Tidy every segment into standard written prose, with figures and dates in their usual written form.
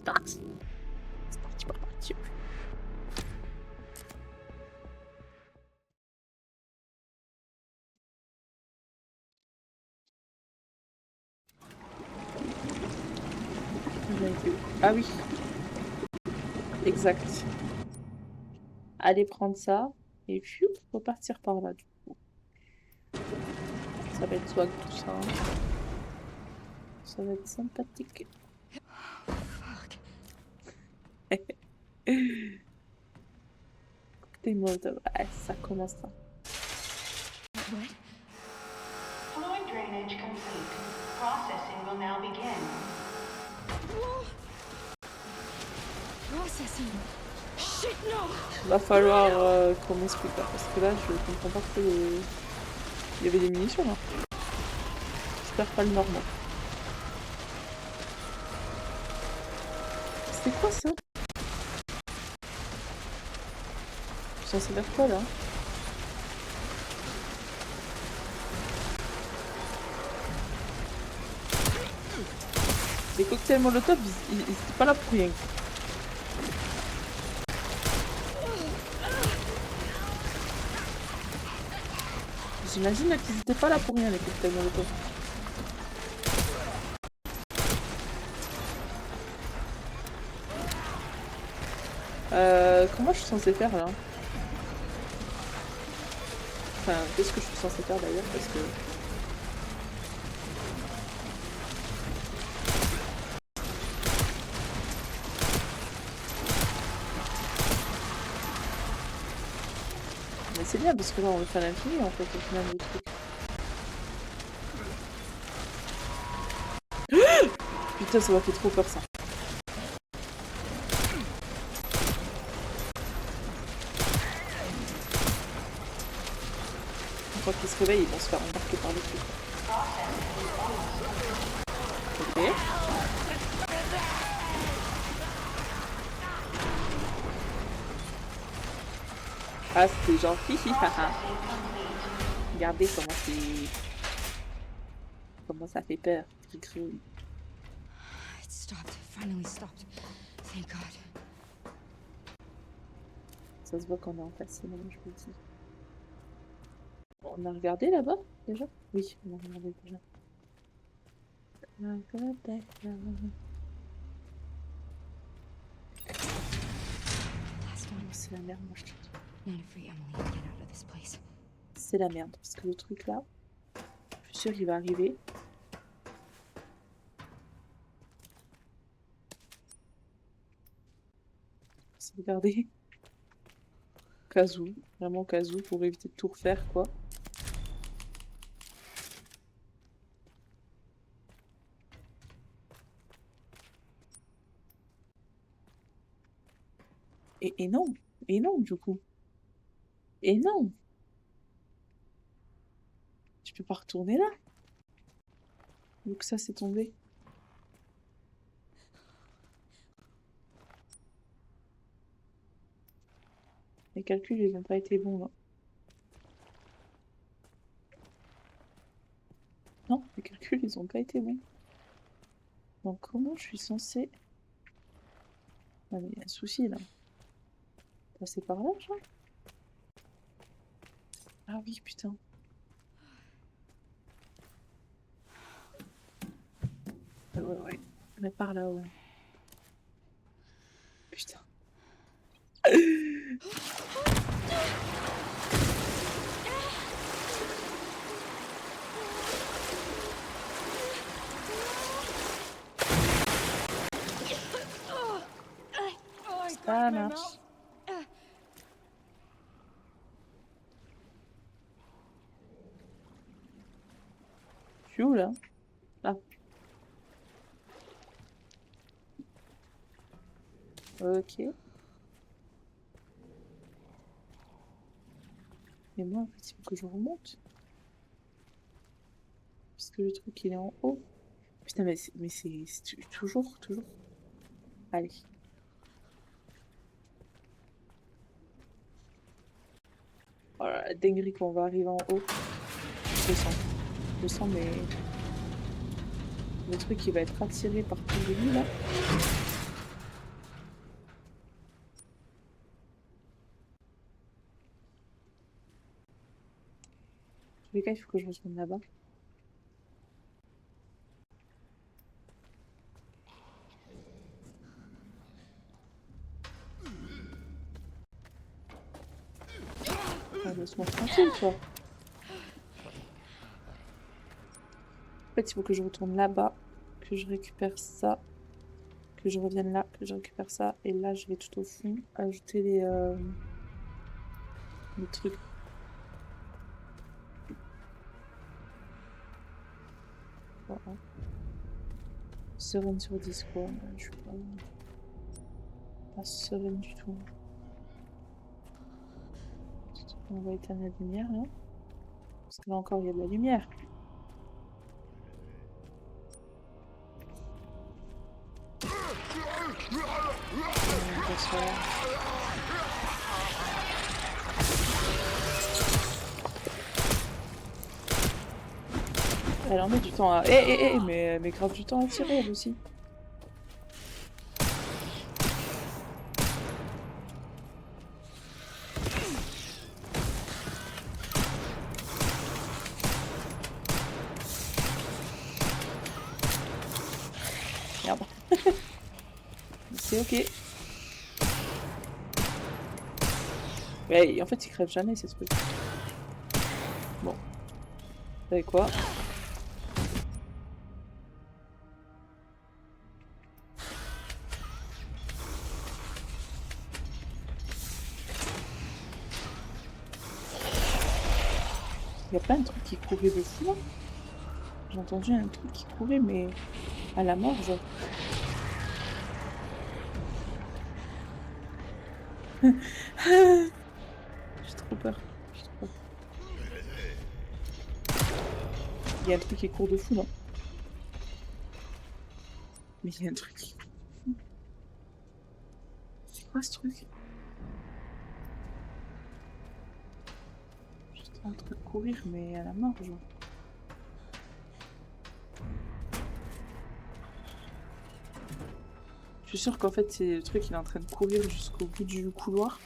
parti. C'est parti pour partir. Ah oui, exact. Allez prendre ça et puis repartir par là du coup. Ça va être swag tout ça. Ça va être sympathique. Cocktail Molotov. Ah, ça commence ça. What? Fluid drainage complete. Processing will now begin. Processing. Shit, no! Va falloir qu'on m'explique là, parce que là je comprends pas que il y avait des munitions là. J'espère pas le normal. C'était quoi ça? Je suis censée faire quoi là? Les cocktails Molotov, ils étaient pas là pour rien. J'imagine qu'ils étaient pas là pour rien les cocktails Molotov. Comment je suis censée faire là? Enfin, qu'est-ce que je suis censée faire d'ailleurs parce que... Mais c'est bien parce que là on le fait à l'infini en fait au final le truc. Putain ça m'a fait trop peur ça. Une fois qu'ils se réveillent ils vont se faire embarquer par le truc. Ok. Ah c'était genre hihi haha. Regardez comment c'est... Comment ça fait peur. It stopped. Finally stopped. Thank God. Ça se voit qu'on est en face, je vous le dis. On a regardé là-bas déjà? Oui, on a regardé déjà. C'est la merde, moi je te dis. Not a free Emily to get out of this place. C'est la merde, parce que le truc là, je suis sûre qu'il va arriver. Sauvegarder. Cas où, vraiment cas où, pour éviter de tout refaire quoi. Et non, et non du coup. Et non. Je peux pas retourner là. Vu que ça c'est tombé. Les calculs ils n'ont pas été bons là. Non, les calculs ils ont pas été bons. Donc comment je suis censée... Ah mais il y a un souci là. Passer par là genre? Ah oui putain. Ouais. Mais par là ouais. Putain. Ça marche. Je suis où là? Ah. Ok. Et moi en fait il faut que je remonte. Parce que le truc il est en haut. Putain mais c'est toujours. Allez. Oh là, la dinguerie qu'on va arriver en haut. Je le sens mais... Le truc il va être attiré par tout le lui là. tous les cas, il faut que je retourne là-bas. Ah, laisse-moi tranquille, toi. En fait, il faut que je retourne là-bas, que je récupère ça, que je revienne là, que je récupère ça, et là, je vais tout au fond ajouter les trucs. Voilà. Sereine sur 10, quoi. Je suis pas sereine du tout. On va éteindre la lumière, là. Parce que là encore, il y a de la lumière. Elle en met du temps à... mais grave du temps à tirer, elle aussi. Merde. C'est ok. Ouais, en fait, il crève jamais, ces trucs. Bon. Vous savez quoi? Il y a pas un truc qui courait de fou, là? J'ai entendu un truc qui courait, mais à la mort, genre. J'ai trop peur. J'ai trop peur. Il y a un truc qui court de fou, là. Mais il y a un truc qui... C'est quoi, ce truc? J'étais en train de courir, mais à la mort, genre. Je suis sûre qu'en fait, c'est le truc, il est en train de courir jusqu'au bout du couloir,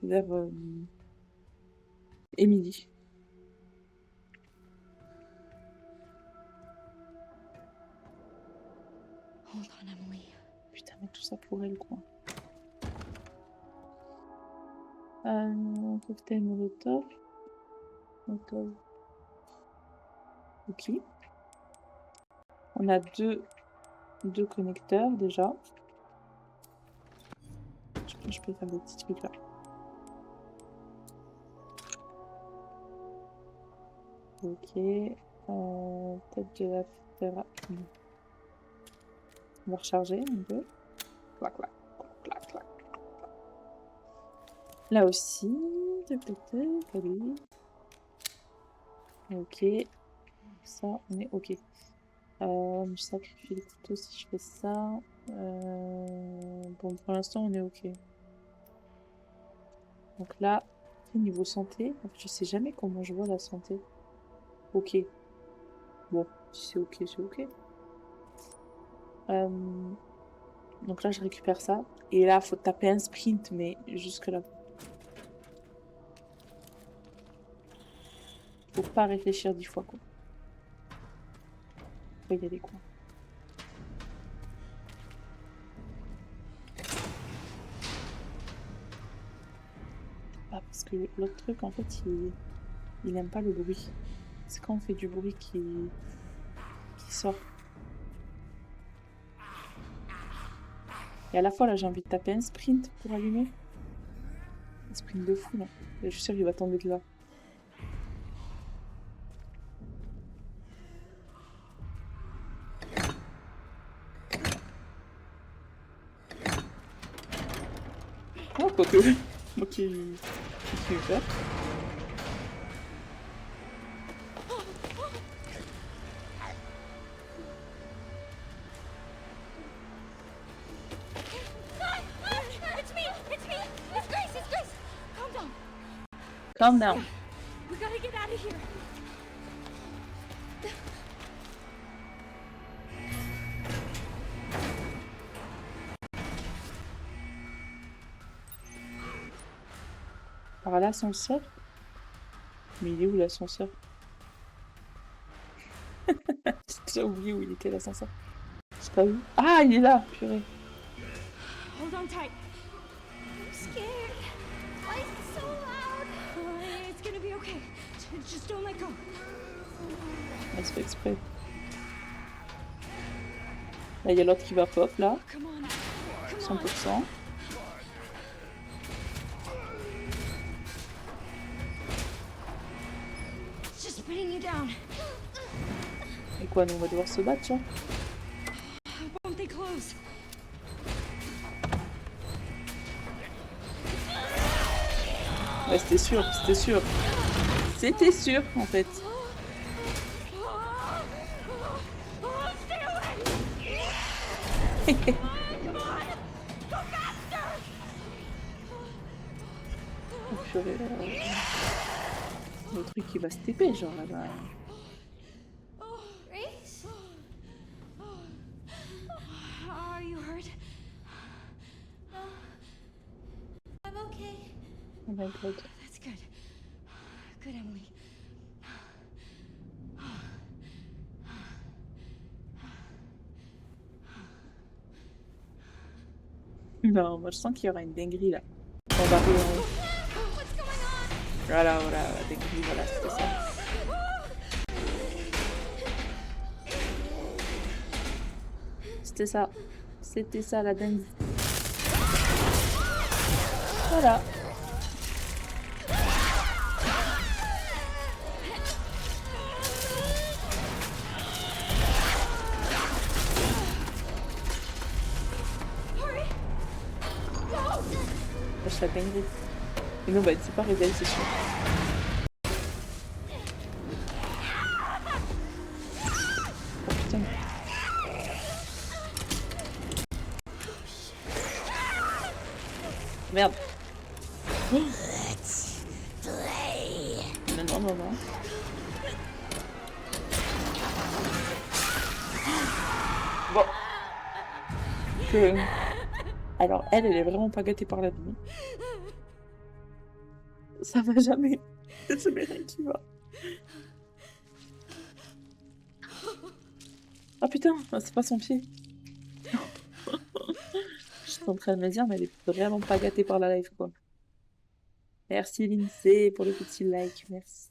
vers Emily. Hold on, Emily. Putain, mais tout ça pour elle, quoi. Cocktail Molotov. Molotov. Ok. On a deux connecteurs, déjà. Je peux faire des petits trucs, là. Ok. Peut-être de la faire... On va recharger un peu. Clac, clac, clac, clac. Là aussi. Tac, tac, tac. Allez. Ok. Ça, on est ok. Je sacrifie le couteau si je fais ça. Bon, pour l'instant, on est ok. Donc là, niveau santé, en fait, je sais jamais comment je vois la santé. Ok. Bon, si c'est ok, c'est ok. Donc là, je récupère ça. Et là, faut taper un sprint, mais jusque là. Faut pas réfléchir 10 fois, quoi. Faut y aller, quoi. Ah, parce que l'autre truc, en fait, il aime pas le bruit. C'est quand on fait du bruit qui sort. Et à la fois, là, j'ai envie de taper un sprint pour allumer. Un sprint de fou, là. Et je suis sûre qu'il va tomber de là. Oh, quoique. Moi qui ai peur. It's me! It's me! It's Grace! It's Grace! Calm down. Calm down. We gotta get out of here. Par là, l'ascenseur. Mais il est où l'ascenseur? J'ai oublié où il était l'ascenseur. Je sais pas où. Ah, il est là, purée. Hold on tight. I'm scared. Why is it so loud? It's gonna be okay. Just don't let go. Elle se fait exprès. Là, il y a l'autre qui va pop, là. Come on. Come on. 100%. It's just putting you down. Et quoi, nous, on va devoir se battre, genre. Won't they close? Ouais, c'était sûr, c'était sûr. C'était sûr, en fait. Stay away! Come on! Go faster! Oh, purée, le truc qui va se taper, genre, là-bas. Grace? Are you hurt? No. I'm okay. Oh my god. That's good. Good, Emily. Non, moi, je sens qu'il y aura une dinguerie, là. On va arriver en haut. What's going on? Voilà, voilà, la dinguerie, voilà, c'était ça. C'était ça. C'était ça, la dingue. Voilà. Lâche la dinguerie. Et nous, on va être séparés d'elle, c'est sûr. Oh putain. Merde. Oh. Non, non, non, non. Bon. Alors, elle est vraiment pas gâtée par la vie. Ça va jamais. C'est rien qui va. Ah putain, c'est pas son pied. Je suis en train de me dire, mais elle est vraiment pas gâtée par la life, quoi. Merci Lindsay pour le petit like, merci.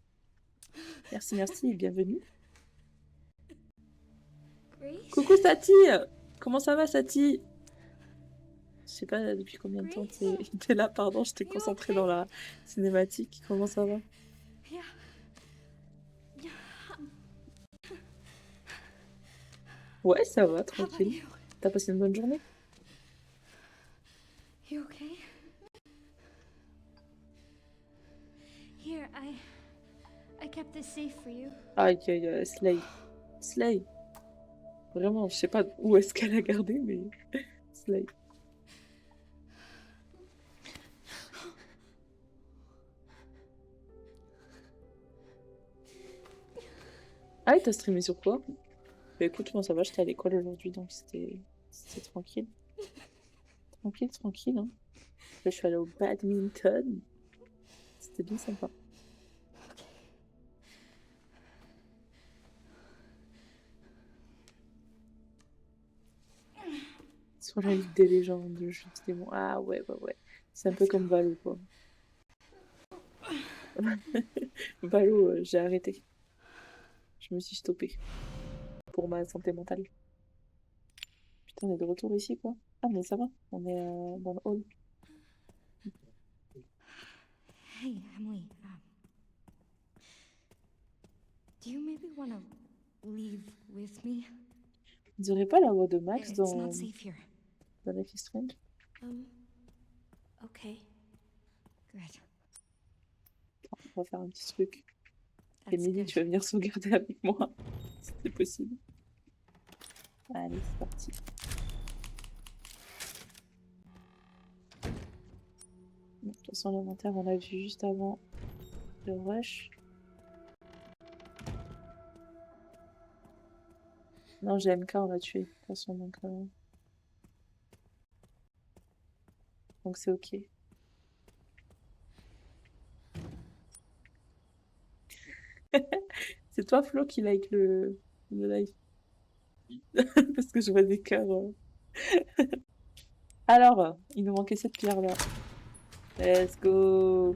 Merci, merci et bienvenue. Grace? Coucou Sati! Comment ça va Sati? Je sais pas depuis combien de temps t'es là, pardon, j'étais concentrée dans la cinématique. Comment ça va? Yeah. Ouais, ça va, How about tranquille. you? T'as passé une bonne journée? You okay? Here, I kept this safe for you. Aïe, aïe, aïe, Slay. Slay. Vraiment, je sais pas où est-ce qu'elle a gardé, mais Slay. Ah, et t'as streamé sur quoi? Bah écoute, moi ça va, j'étais à l'école aujourd'hui, donc c'était tranquille. Tranquille, tranquille, hein. Là, je suis allée au badminton. C'était bien sympa. Sur la Ligue des légendes, je c'était bon. Ah ouais, bah ouais. C'est un peu comme Valo, quoi. Valo, j'ai arrêté. Je me suis stoppée. Pour ma santé mentale. Putain, on est de retour ici, quoi. Ah, mais ça va. On est dans le hall. Hey, Emily. Do you maybe want to leave with me? Vous aurez pas la voix de Max It's dans not safe here. Life is Strange? Okay. Good. On va faire un petit truc. That's Emily, good. tu vas venir sauvegarder avec moi. Si c'est possible. Allez, c'est parti. Bon, de toute façon, l'inventaire, on l'a vu juste avant le rush. Non, j'ai MK, on l'a tué. De toute façon, donc c'est ok. C'est toi, Flo, qui like le live. Parce que je vois des cœurs. Alors, il nous manquait cette pierre-là. Let's go.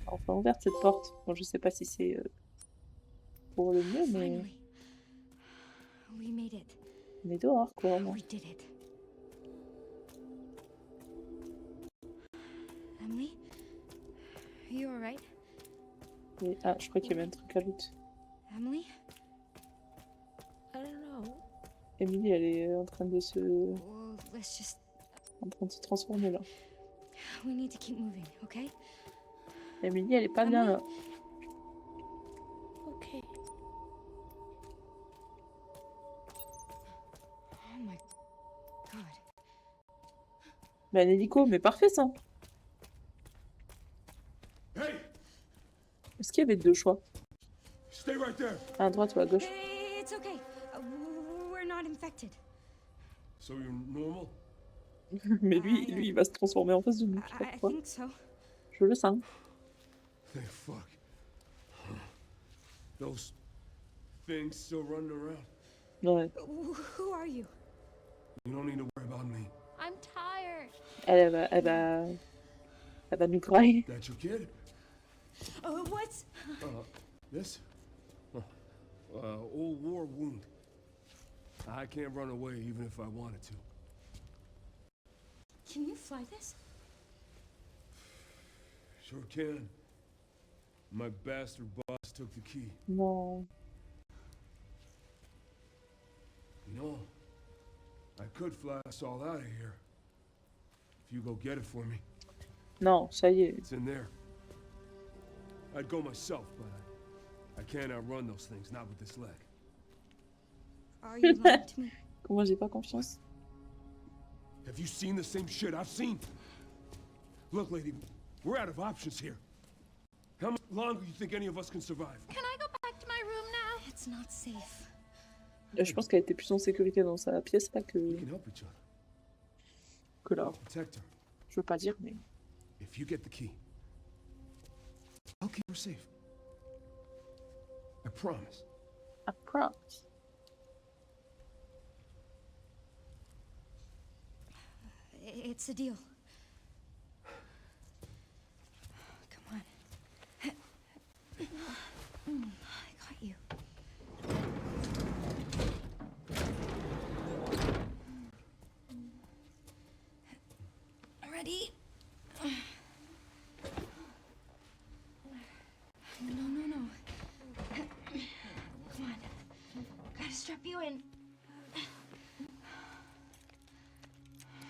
Enfin ouverte cette porte. Bon, je sais pas si c'est pour le mieux, mais Finally. We made it. on est dehors, quoi, au moins. We did it. Emily? Are you alright? Et- Ah, je crois qu'il y avait un truc à l'autre. Emily? I don't know. Emily, elle est en train de se... Well, let's just... en train de se transformer, là. We need to keep moving, okay? Emily, elle est pas bien, là. Okay. Oh my god. Mais un hélico, mais parfait, ça. Hey, Est-ce qu'il y avait deux choix? stay right there. À droite ou à gauche? It's okay. We're not infected. So you're normal? Mais lui, il va se transformer en face de nous. Je sais pas I pourquoi. think so. Je le sens. Thank fuck. Those things still running around. Ouais. Who are you? You don't need to worry about me. I'm tired. Elle va nous grailler. That your kid? What's... This? Old war wound. I can't run away even if I wanted to. Can you fly this? Sure can. My bastard boss took the key. Non. You know, I could fly us all out of here. If you go get it for me. Non, ça y est. It's in there. I'd go myself, but I can't outrun those things, not with this leg. Are you lying to me? Comment j'ai pas confiance? Have you seen the same shit I've seen? Look, lady, we're out of options here. How much longer do you think any of us can survive? Can I go back to my room now? It's not safe. Je pense qu'elle était plus en sécurité dans sa pièce, pas We que, can help each other. que là. I'll protect her. Je veux pas dire, mais... If you get the key, I'll keep her safe. I promise. I promise. It's a deal. Come on. I got you. Ready? No. Come on. Gotta strap you in.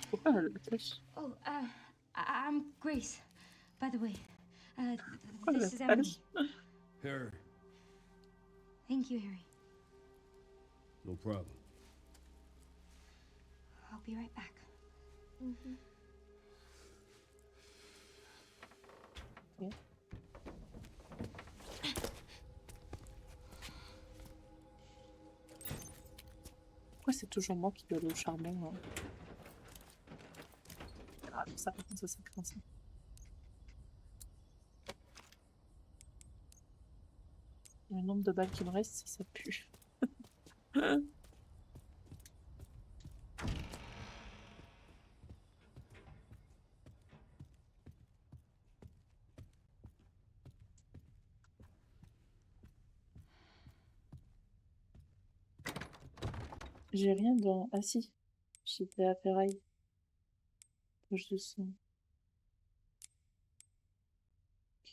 Pourquoi elle le pêche? Oh, I'm Grace, by the way. Pourquoi elle This is la Emily. pêche? Harry, Thank you, Harry. no problem. I'll be right back. Pourquoi c'est toujours moi qui dois aller au charbon, hein? Ah, ça craint ça. Le nombre de balles qui me reste, ça pue. J'ai rien dans... Ah si, j'ai de la ferraille. Poche de sang.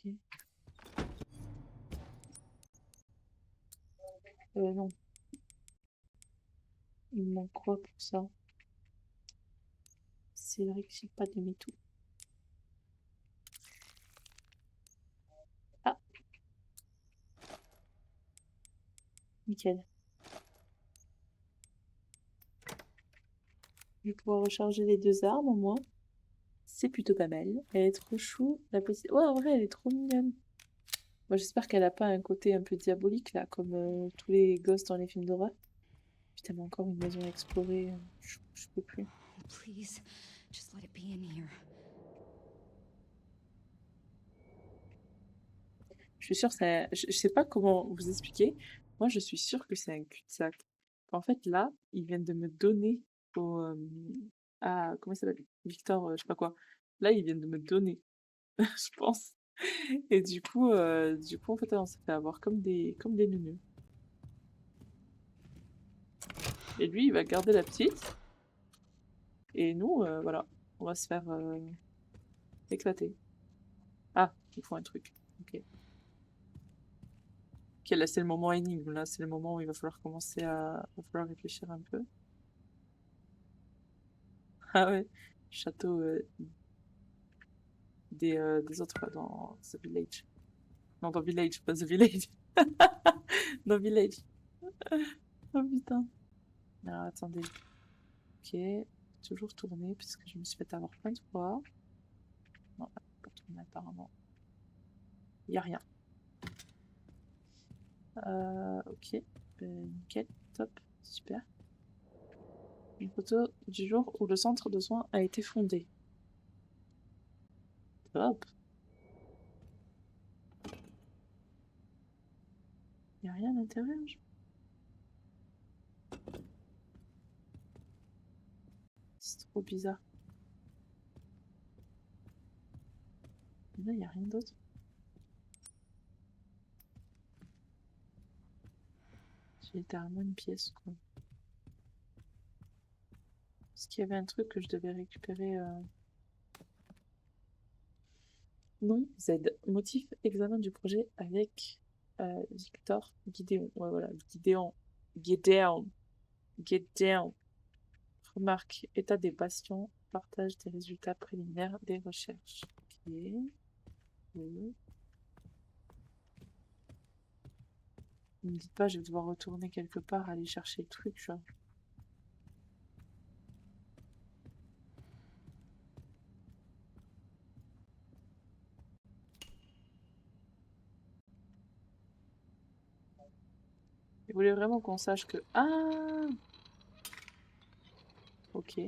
Ok. Non. Il me manque quoi pour ça? C'est vrai que j'ai pas de métaux. Ah! Nickel. Je vais pouvoir recharger les deux armes au moins. C'est plutôt pas mal. Elle est trop chou. La petite... Ouais, en vrai, elle est trop mignonne. Moi, j'espère qu'elle a pas un côté un peu diabolique, là, comme tous les gosses dans les films d'horreur. Putain, mais encore une maison à explorer. Je peux plus. Please, just let it be in here. Je suis sûre que c'est... Je sais pas comment vous expliquer. Moi, je suis sûre que c'est un cul-de-sac. En fait, là, ils viennent de me donner au... à... Comment il s'appelle? Victor, je sais pas quoi. Là, ils viennent de me donner, je pense. Et du coup, en fait, on s'est fait avoir comme des neuneux. Et lui, il va garder la petite. Et nous, voilà, on va se faire éclater. Ah, il faut un truc. Ok. Ok, là, c'est le moment énigme. Là, c'est le moment où il va falloir commencer à... Il va falloir réfléchir un peu. Ah ouais, château des autres, quoi, dans The Village. Non, dans Village, pas The Village. Dans Village. Oh putain. Alors, attendez. Ok. Toujours tourner, parce que je me suis fait avoir plein de fois. Non, pas tourner apparemment. Il n'y a rien. Ok. Nickel. Top. Super. Une photo du jour où le centre de soins a été fondé. Top. Il n'y a rien à l'intérieur. C'est trop bizarre. Là, il n'y a rien d'autre. J'ai littéralement une pièce, quoi. Est-ce qu'il y avait un truc que je devais récupérer Non, Z. Motif examen du projet avec Victor Gideon. Ouais, voilà, Gideon. Gideon. Gideon. Remarque, état des patients, partage des résultats préliminaires des recherches. Ok. Oui. Ne me dites pas, je vais devoir retourner quelque part, aller chercher le truc, genre. Il voulait vraiment qu'on sache que... Ah! Ok.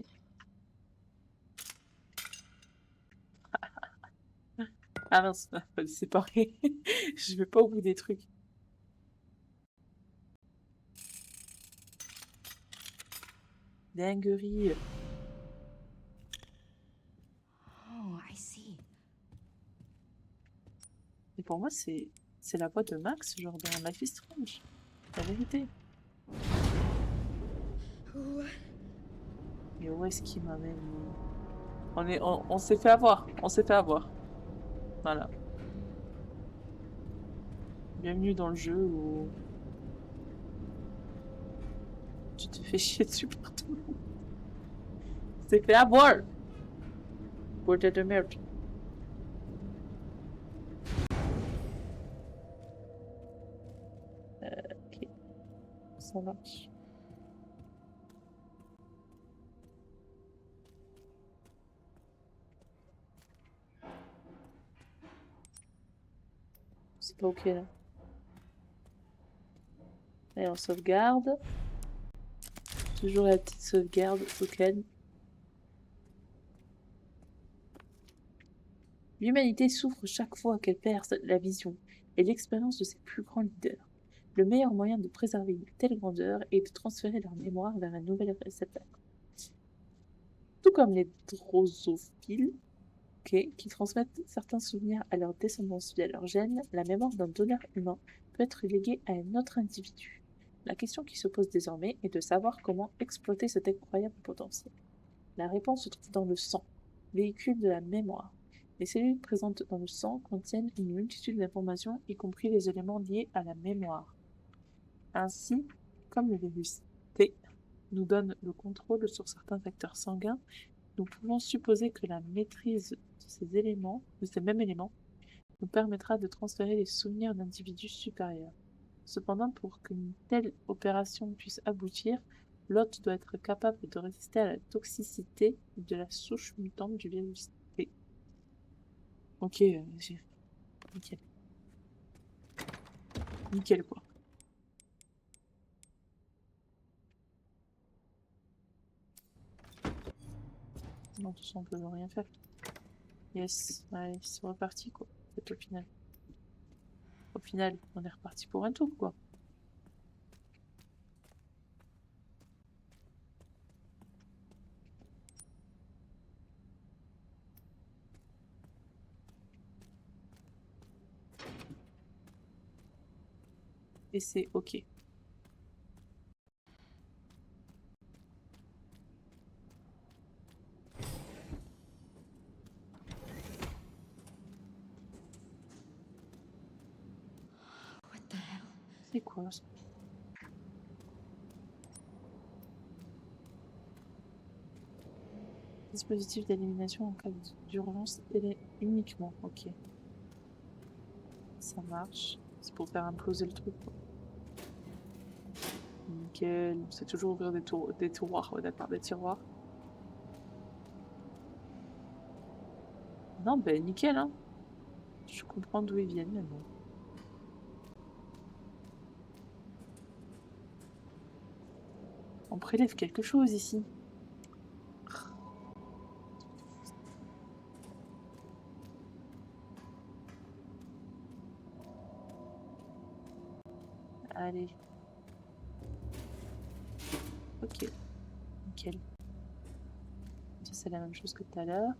Ah mince, faut les séparer. Je vais pas au bout des trucs. Dinguerie. Oh, I see. Et pour moi, c'est la voix de Max, genre dans Life is Strange. La vérité. Mais où est-ce qu'il m'amène, lui? On s'est fait avoir. On s'est fait avoir. Voilà. Bienvenue dans le jeu où tu te fais chier dessus partout. On s'est fait avoir. Bordel de merde. Ok. Ça marche. C'est pas ok là. Allez, on sauvegarde. Toujours la petite sauvegarde au calme. L'humanité souffre chaque fois qu'elle perd la vision et l'expérience de ses plus grands leaders. Le meilleur moyen de préserver une telle grandeur est de transférer leur mémoire vers un nouvel réceptacle. Tout comme les drosophiles, qui transmettent certains souvenirs à leur descendance via leur gènes, la mémoire d'un donneur humain peut être léguée à un autre individu. La question qui se pose désormais est de savoir comment exploiter cet incroyable potentiel. La réponse se trouve dans le sang, véhicule de la mémoire. Les cellules présentes dans le sang contiennent une multitude d'informations, y compris les éléments liés à la mémoire. Ainsi, comme le virus T nous donne le contrôle sur certains facteurs sanguins, nous pouvons supposer que la maîtrise de ces mêmes éléments, nous permettra de transférer les souvenirs d'individus supérieurs. Cependant, pour qu'une telle opération puisse aboutir, l'hôte doit être capable de résister à la toxicité de la souche mutante du virus T. Ok, nickel. Nickel, quoi. Non, de toute façon, on peut rien faire. Yes, allez, c'est reparti, quoi. C'est au final. Au final, on est reparti pour un tour, quoi. Et c'est OK. What the hell? C'est quoi ça? Dispositif d'élimination en cas d'urgence uniquement. OK. Ça marche. C'est pour faire imploser le truc, quoi. Nickel. C'est toujours ouvrir des tiroirs. Ouais, d'accord, des tiroirs. Non, ben nickel, hein. Je comprends d'où ils viennent, mais bon. On prélève quelque chose ici. Allez. Ok. Nickel. Ça, c'est la même chose que tout à l'heure.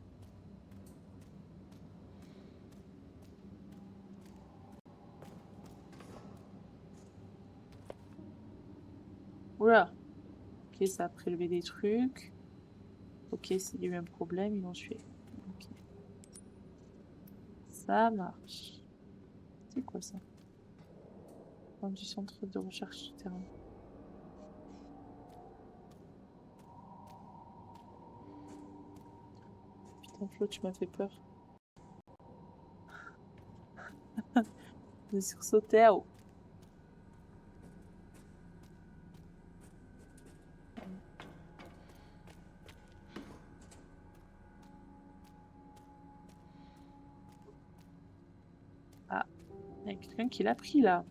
Oula. Ok, ça a prélevé des trucs. Ok, s'il y a eu un problème, ils l'ont tué. Ok. Ça marche. C'est quoi ça? Du centre de recherche souterrain. Putain, Flo, tu m'as fait peur. Je sursautais. Oh. Ah, il y a quelqu'un qui l'a pris là.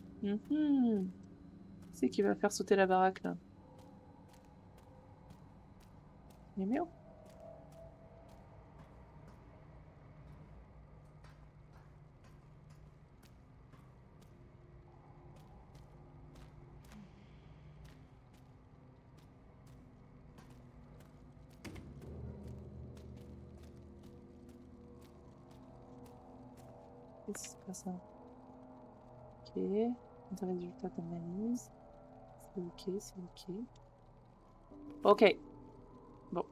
C'est qui va faire sauter la baraque là. Mais oh. Qu'est-ce qui se passe là? Ok. On a les résultats d'analyse. C'est ok, c'est ok. Ok. Bon. Un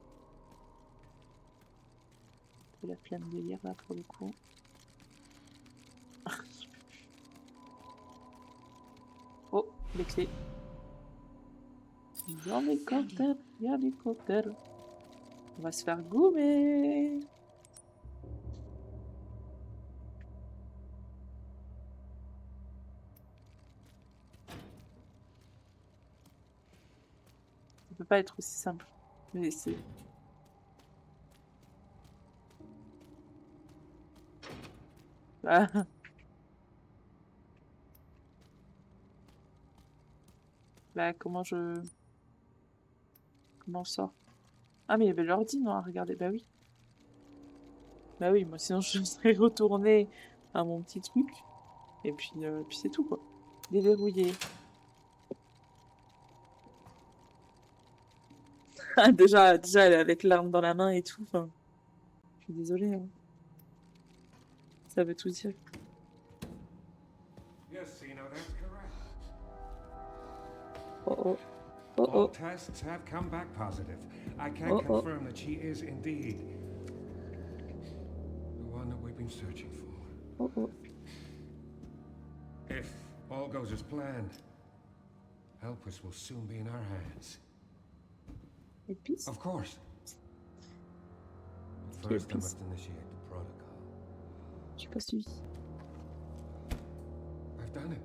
peu la flemme de lire là pour le coup. Oh, les clés. Dans l'hélicoptère, il y a l'hélicoptère. On va se faire gommer. Ça peut pas être aussi simple. Mais c'est... Ah. Bah comment je... Comment on sort? Ah mais il y avait l'ordi, non, à regarder. Bah oui. Bah oui, moi sinon je serais retournée à mon petit truc. Et puis c'est tout quoi. Déverrouiller. Ah, déjà, elle est avec l'arme dans la main et tout. Enfin, je suis désolée. Hein. Ça veut tout dire. Yes, Sino, that's correct. Oh oh. Oh All oh. tests have come back positive. I can confirm that she is indeed the one that we've been searching for. Oh oh. If all goes as planned, Helpus will soon be in our hands. Épice. Of course. But first, I must initiate the protocol. J'ai pas suivi. I've done it.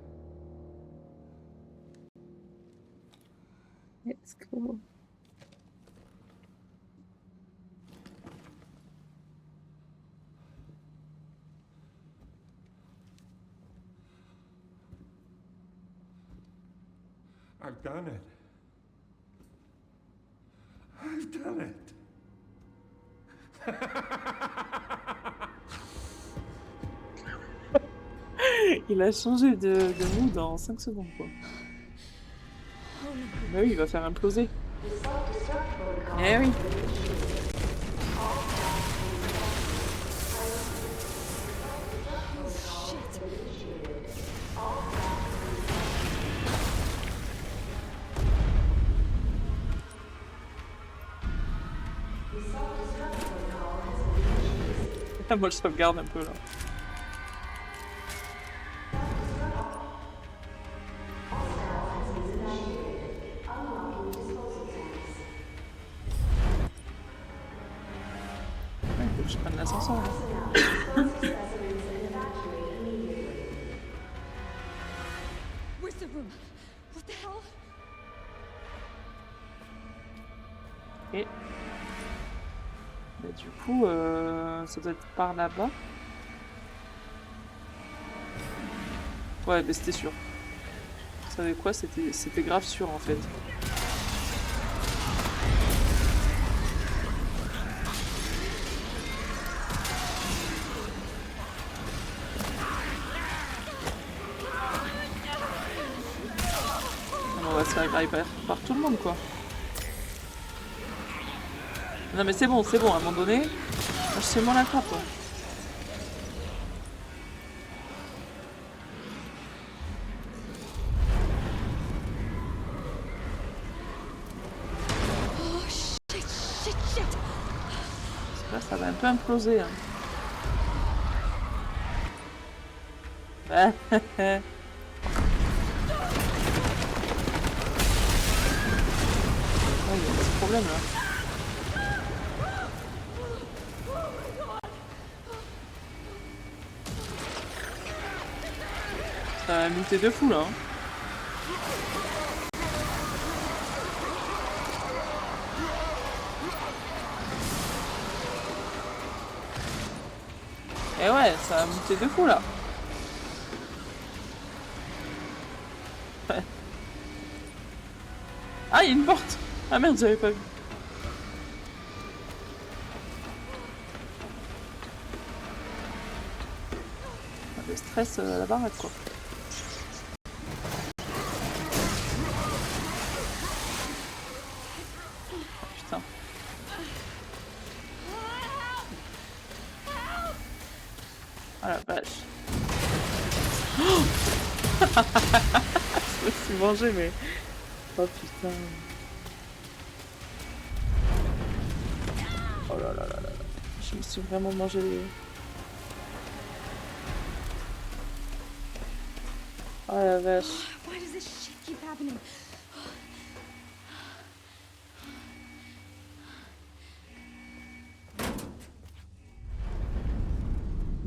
Let's go. I've done it. I've done it. Il a changé de mood en 5 secondes quoi. Bah oui, il va faire imploser. Eh oui. Moi, je sauvegarde un peu là. Ouais, faut que je prenne l'ascenseur là. Where's the room? What the hell? Et bah, du coup, ça doit être par là-bas. Ouais, mais c'était sûr. Vous savez quoi? C'était grave sûr en fait. On va se faire griller par tout le monde quoi. Non mais c'est bon, à un moment donné, lâchez-moi la trappe. Oh shit. Là, ça va un peu imploser. Hein. Ouais, il y a un petit problème là. Ça a muté de fou là. Hein. Et ouais, ça a muté de fou là. Ouais. Ah, il y a une porte. Ah merde, j'avais pas vu. Le stress à la baraque quoi. Putain. Ah la vache. Oh je me suis mangé mais... Oh putain. Oh là là là là. Je me suis vraiment mangé les... Oh la vache. Why does this shit keep happening?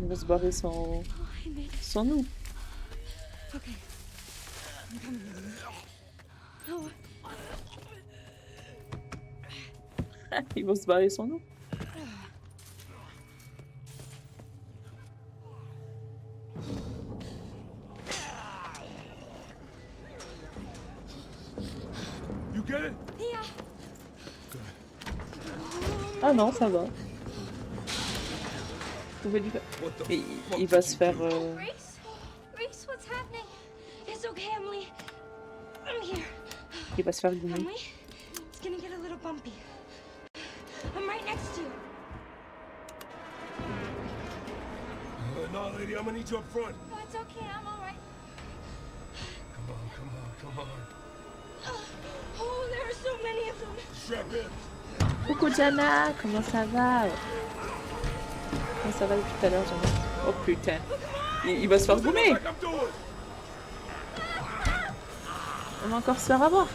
Il va se barrer sans Oh, I made it. sans nous. Okay. I'm coming. Oh, Ils vont se barrer sans nous. You get it? yeah. Ah non, ça va. Vous pouvez lui faire... What the Mais fuck il va did se you faire... do? Reese, what's happening? It's okay, Emily. I'm here. Il va se faire goumer. Emily, it's gonna get a little bumpy. I'm right next to you. No, lady, I'm gonna need you up front. No, it's okay. I'm all right. Come on. Oh, there are so many of them. Strap in. Coucou Jana, comment ça va? Comment ça va depuis tout à l'heure, Jana? Oh putain. Il va se faire goumer. Like I'm doing. On va encore se faire avoir.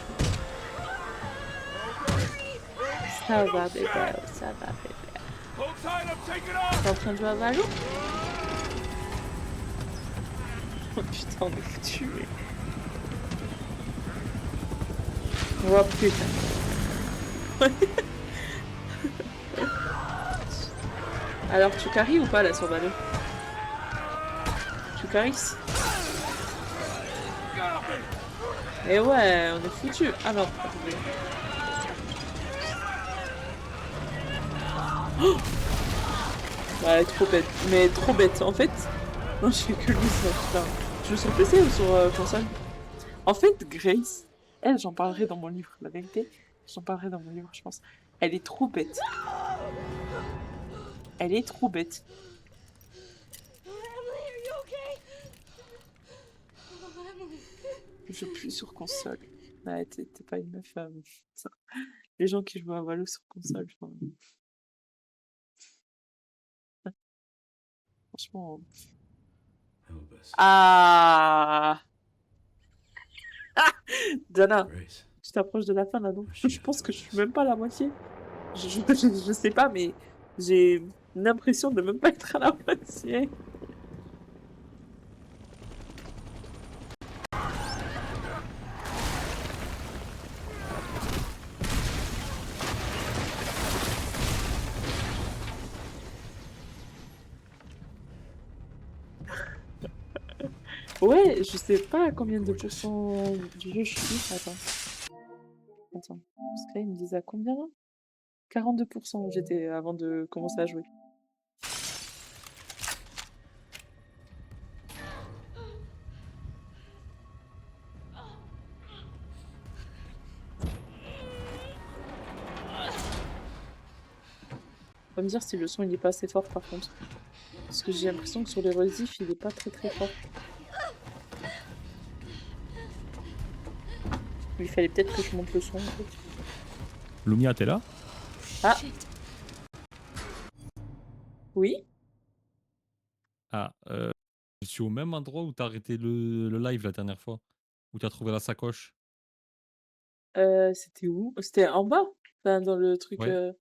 Ça va bébé, ça va bébé. Hold tight, I'm taking off. T'es en train de jouer à Valo? Oh putain, on est foutus. Oh putain. Alors tu carries ou pas là sur Valo? Tu carisses? Et ouais, on est foutus. Ah non, attendez. Oh ouais, trop bête. Mais trop bête. En fait, non, je fais que lui ça, putain. Je joue sur PC ou sur console? En fait, Grace, elle, j'en parlerai dans mon livre, la vérité. J'en parlerai dans mon livre, je pense. Elle est trop bête. Elle est trop bête. Emily, are you okay? Oh, Emily. Je joue plus sur console. Ouais, t'es pas une meuf. Ça. Les gens qui jouent à Valo sur console, enfin, franchement. Elvis. Ah Dana, Grace. tu t'approches de la fin là, non? She Je pense que je suis does. même pas à la moitié. Je sais pas, mais j'ai l'impression de même pas être à la moitié. Ouais, je sais pas à combien de pourcents du jeu je suis. Attends. Parce que là, il me disait à combien là? 42% j'étais avant de commencer à jouer. On va me dire si le son il est pas assez fort par contre. Parce que j'ai l'impression que sur les rediffs il est pas très fort. Il fallait peut-être que je monte le son en fait. Lumia, t'es là? Ah oui? Ah, je suis au même endroit où t'as arrêté le live la dernière fois. Où t'as trouvé la sacoche. C'était où? C'était en bas? Enfin dans le truc Ouais.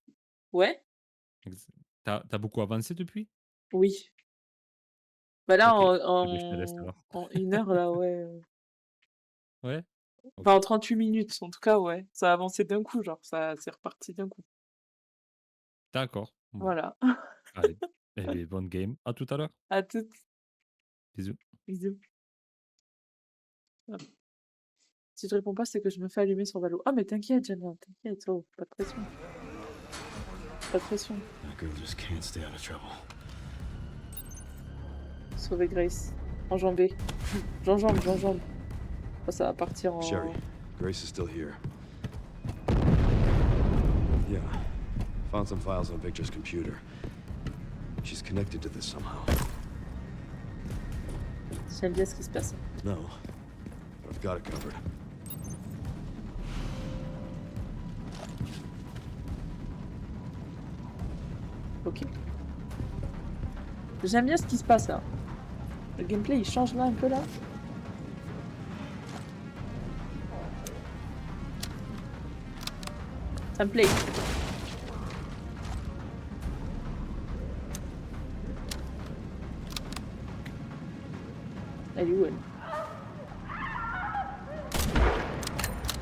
Ouais? T'as beaucoup avancé depuis? Oui. Bah là Ok. Eh ben, je te laisse alors. en 1 heure là ouais. Ouais? Enfin Ok. en 38 minutes en tout cas ouais. Ça a avancé d'un coup genre ça c'est reparti d'un coup. D'accord. Bon. Voilà. Allez. Eh ben, bonne game. À tout à l'heure. À toutes. Bisous. Bisous. Hop. Si je réponds pas, c'est que je me fais allumer sur Valo. Ah mais t'inquiète, Jenna, t'inquiète, oh, pas de pression. Pas de pression. That girl just can't stay out of trouble. Sauver Grace. Enjambée. J'enjambe. Oh, ça va partir en... Sherry, Grace is still here. Yeah. Found some files on Victor's computer. She's connected to this somehow. J'aime bien ce qui se passe. No, but I've got it covered. Ok. J'aime bien ce qui se passe là. Le gameplay il change là un peu là. Ça me plaît. Elle est où elle?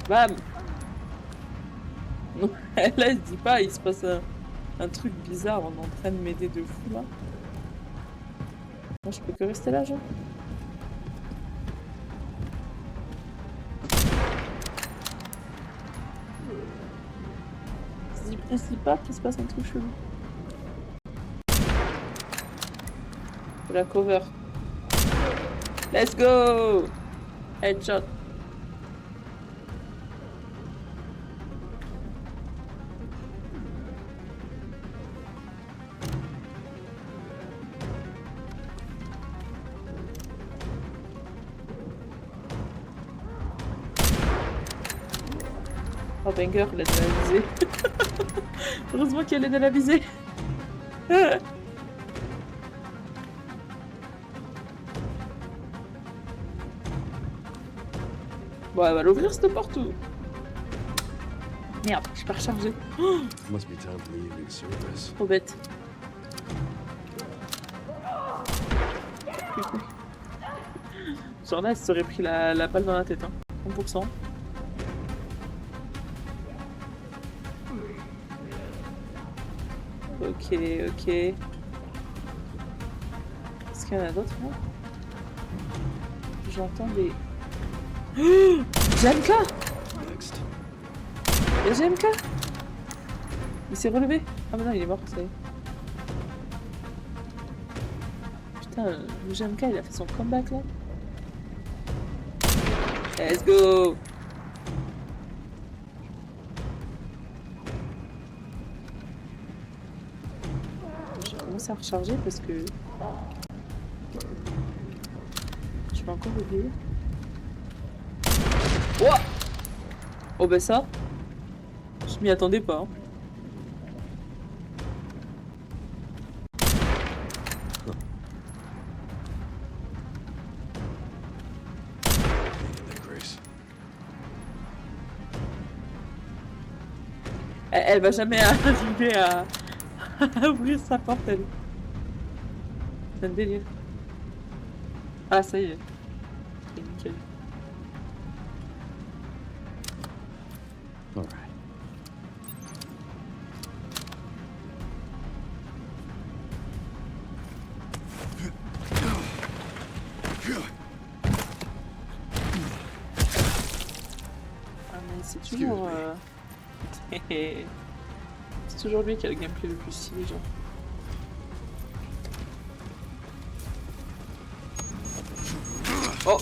Bam. Là elle se dit pas, il se passe un truc bizarre, on est en train de m'aider de fou là. Moi je peux que rester là genre. Je dis pas qu'il se passe un truc chelou. Faut la cover. Let's go! Headshot. Oh banger, il a de la visée. Heureusement qu'elle est de la visée. Bon, elle va l'ouvrir cette porte ou... Merde, je suis pas rechargée. Oh, It must be time for the evening service. trop bête. Genre là, elle se serait pris la balle dans la tête, hein. 100%. Ok. Est-ce qu'il y en a d'autres là? J'entends des... GMK! Next. Il y a GMK! Il s'est relevé! Ah mais non, il est mort, ça y est. Putain, le GMK il a fait son comeback là. Let's go! Je vais commencer à recharger parce que... Je vais encore oublier. Oh! Oh bah ça, je m'y attendais pas. Hein. Elle va jamais arriver à ouvrir sa porte, elle. C'est un délire. Ah, ça y est. C'est nickel. All right. Ah, mais c'est toujours... c'est toujours lui qui a le gameplay le plus stylé, genre. Oh!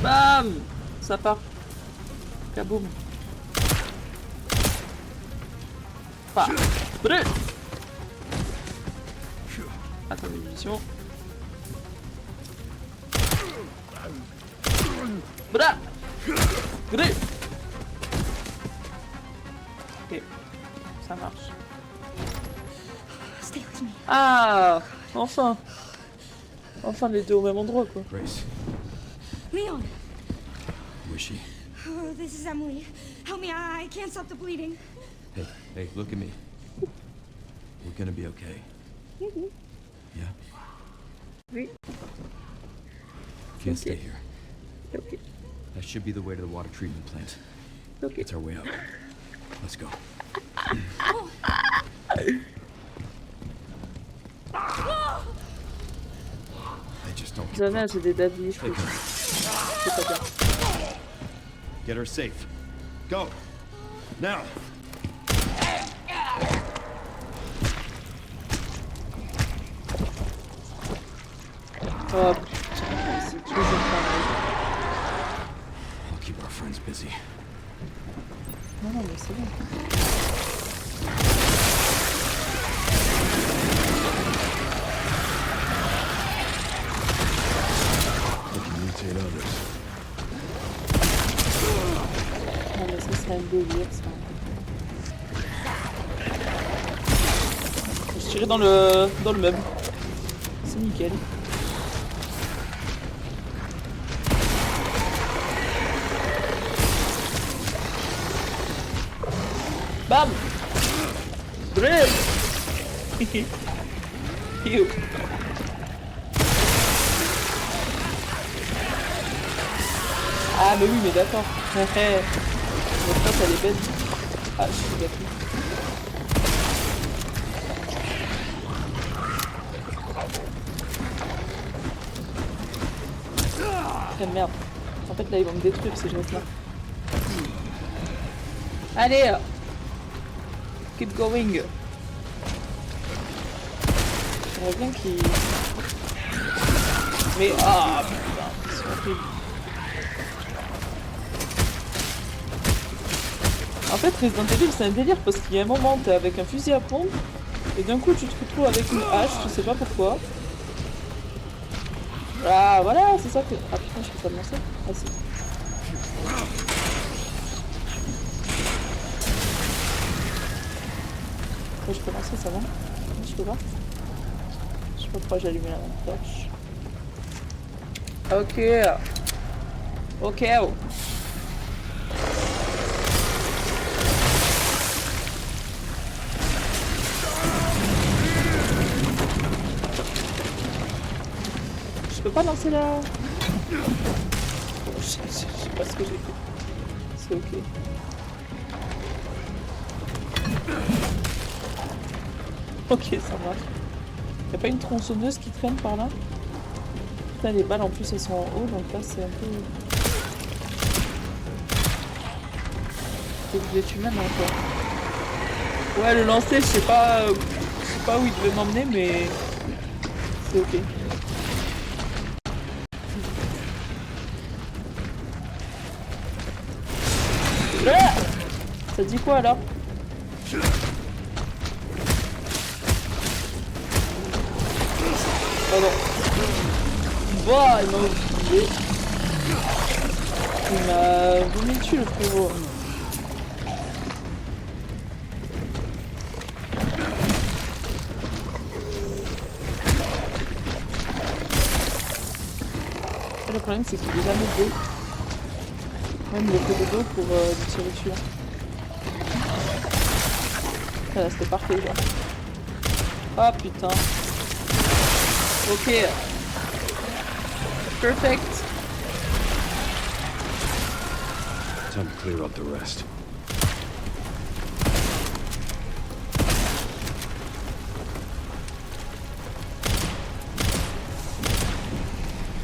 Bam! Ça part. Kaboum. Pas. Brûle! Attends, munitions. Bra! Brûle! Ok. Ça marche. Stay with me. Ah! Enfin! Enfin les deux au même endroit, quoi. Grace, Leon! who is she? Oh, this is Emily. Help me, I can't stop the bleeding. Hey, look at me. We're gonna be okay. Yeah? Oui. Can't stay here. Ok. That should be the way to the water treatment plant. Ok. It's our way out. Let's go. I just don't get Jamais j'ai des daddies, je Take trouve. her. C'est pas bien. Get her safe. Go! Now! Oh putain, c'est toujours pareil. I'll keep our friends busy. Non, non, mais c'est bon. We can mutate others. Non, mais ça, c'est un délire, ça. Je tirais dans le meuble. C'est nickel. Bam! Brûle! Yo. Ah mais oui, mais d'accord. Notre pote, elle est belle. Ah, je suis gâtée. Ah merde. En fait là ils vont me détruire si je reste là. Allez! Keep going. J'aimerais bien qu'il... Mais ah putain, c'est horrible. En fait Resident Evil c'est un délire parce qu'il y a un moment t'es avec un fusil à pompe et d'un coup tu te retrouves avec une hache, tu sais pas pourquoi. Ah voilà, c'est ça que... Ah putain, je peux pas me lancer. Ah si. Ouais, je peux lancer, ça va? Je peux voir? Je sais pas pourquoi j'ai allumé la torche. Ok. Ok. Je peux pas lancer la... Oh, je sais pas ce que j'ai fait. C'est ok. Ok, ça marche. Y'a pas une tronçonneuse qui traîne par là? Putain, les balles en plus elles sont en haut, donc là c'est un peu... C'est des humains encore. Ouais, le lancer, je sais pas où il devait m'emmener, mais c'est ok. Ah, ça dit quoi alors? Pardon. Bah, il m'a oublié. Il m'a vomi dessus le frérot. Le problème c'est qu'il est jamais beau. Même le fait de dos pour lui tirer dessus. Ah, là, c'était parfait, genre. Ah putain. Ok. Perfect. Time to clear up the rest.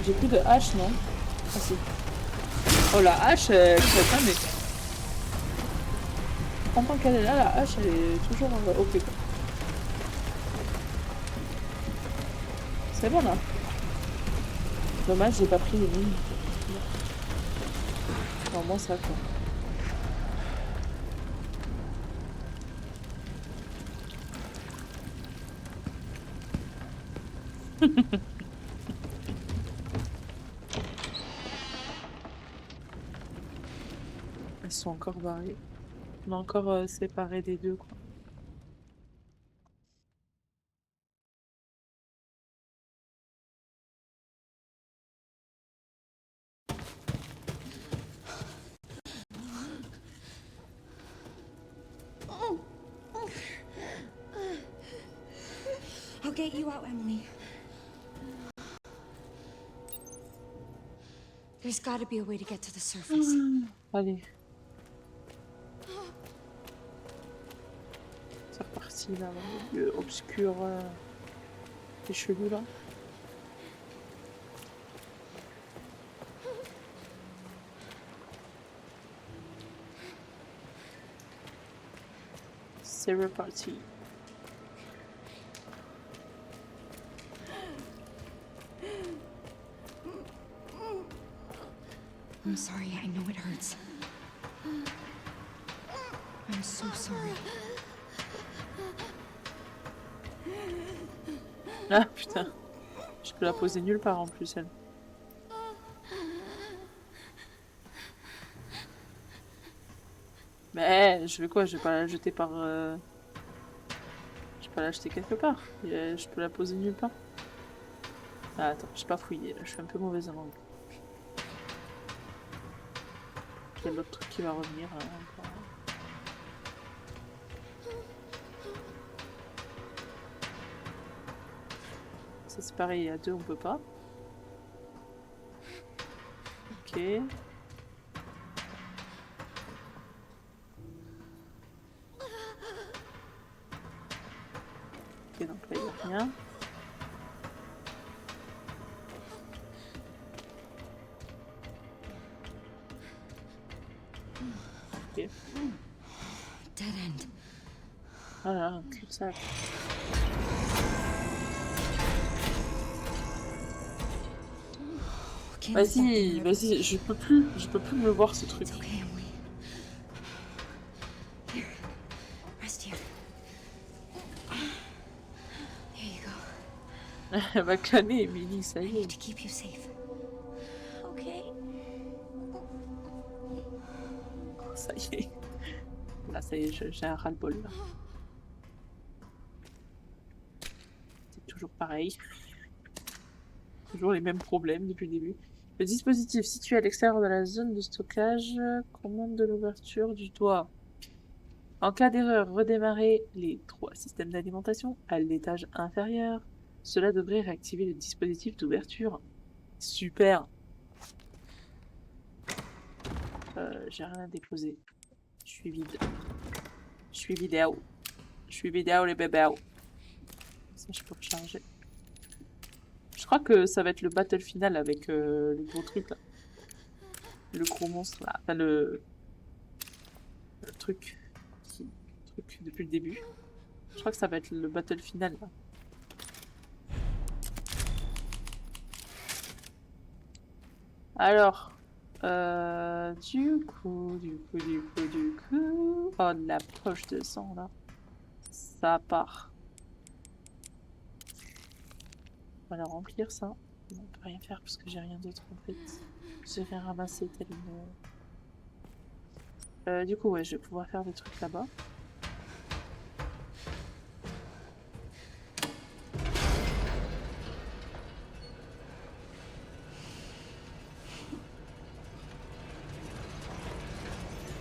J'ai plus de hache, non? Ah si. Oh la hache, elle crève pas, mais... Pendant qu'elle est là, la hache, elle est toujours OP, quoi. C'est bon, là. Dommage, j'ai pas pris les mines. Normalement, ça, quoi. Ils sont encore barrés. On est encore séparés des deux, quoi. I'll get you out, Emily. There's gotta be a way to get to the surface. Allez. C'est reparti, là, dans le lieu obscur et chelou, là. C'est reparti. I'm sorry, I know it hurts. I'm so sorry. Ah putain. Je peux la poser nulle part en plus, elle. Mais je vais quoi? Je vais pas la jeter par... Je vais pas la jeter quelque part. Je peux la poser nulle part. Ah, attends, j'ai pas fouillé là, je suis un peu mauvaise en langue. Il y a l'autre truc qui va revenir. Encore. Ça c'est pareil, à deux on peut pas. Ok. Ok, donc là il n'y a rien. Ok. Dead end. Voilà, un cul-de-sac. Vas-y, vas-y, je peux plus me voir ce truc. It's okay, Emily. Here, rest here. Here you go. Elle va claner, Emily, ça I y need est. to keep you safe. Okay. Ça y est. Là, ça y est, j'ai un ras-le-bol là. C'est toujours pareil. Toujours les mêmes problèmes depuis le début. Le dispositif situé à l'extérieur de la zone de stockage commande de l'ouverture du toit. En cas d'erreur, redémarrez les 3 systèmes d'alimentation à l'étage inférieur. Cela devrait réactiver le dispositif d'ouverture. Super. J'ai rien à déposer. Je suis vide. Je suis vidéo. Je suis vidéo les bébés. Ça je peux recharger. Je crois que ça va être le battle final avec le gros truc là. Le gros monstre là. Enfin le truc depuis le début. Je crois que ça va être le battle final là. Alors, du coup, oh la poche de sang là, ça part. On va la remplir ça. On peut rien faire parce que j'ai rien d'autre en fait. J'ai rien ramassé tellement. Du coup ouais, je vais pouvoir faire des trucs là-bas.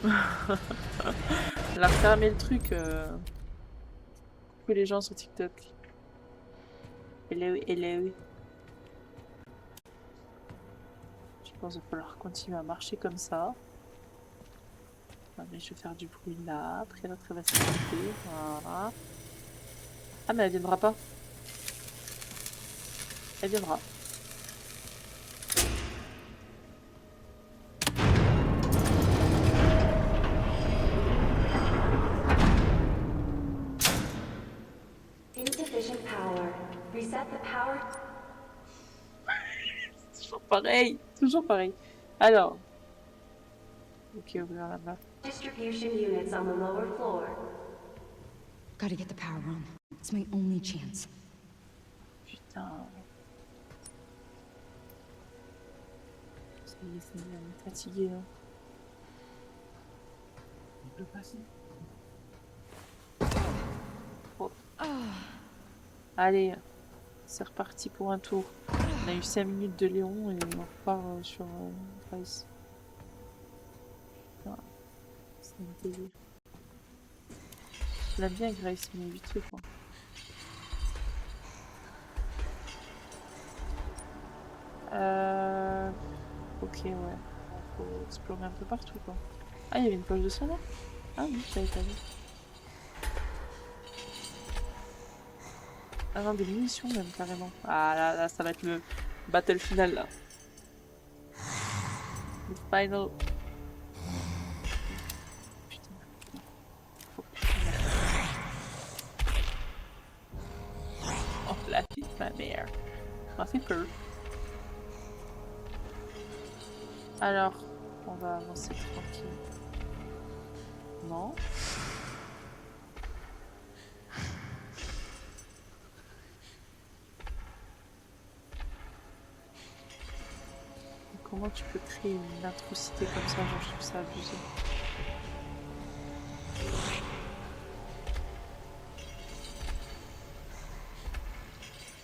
Elle a fermé le truc. Que les gens sur TikTok. Hello, hello. Je pense qu'il va falloir continuer à marcher comme ça. Ah, mais je vais faire du bruit là. Après l'autre elle va s'arrêter. Voilà. Ah mais elle viendra pas. Elle viendra. Insufficient power. Reset the power. Toujours pareil. Toujours pareil. Alors. Ok, ouvrir la map. Distribution units on the lower floor. Gotta get the power on. It's my only chance. Putain. Ça y est, on est fatigué. Hein. On peut passer. Oh. Allez, c'est reparti pour un tour. On a eu 5 minutes de Léon et on repart sur Grace. Ah, c'est un délire. Je l'aime bien Grace, mais vite fait quoi. Ok, ouais. Faut explorer un peu partout quoi. Ah, il y avait une poche de sang là? Ah oui, j'avais pas vu. Ah non, des munitions même carrément. Ah là, ça va être le battle final là. Le final. Putain. Faut que je Oh, la fille de ma mère. Ça fait peur. Alors, on va avancer tranquille. Non. Comment tu peux créer une atrocité comme ça? Genre, je trouve ça abusé.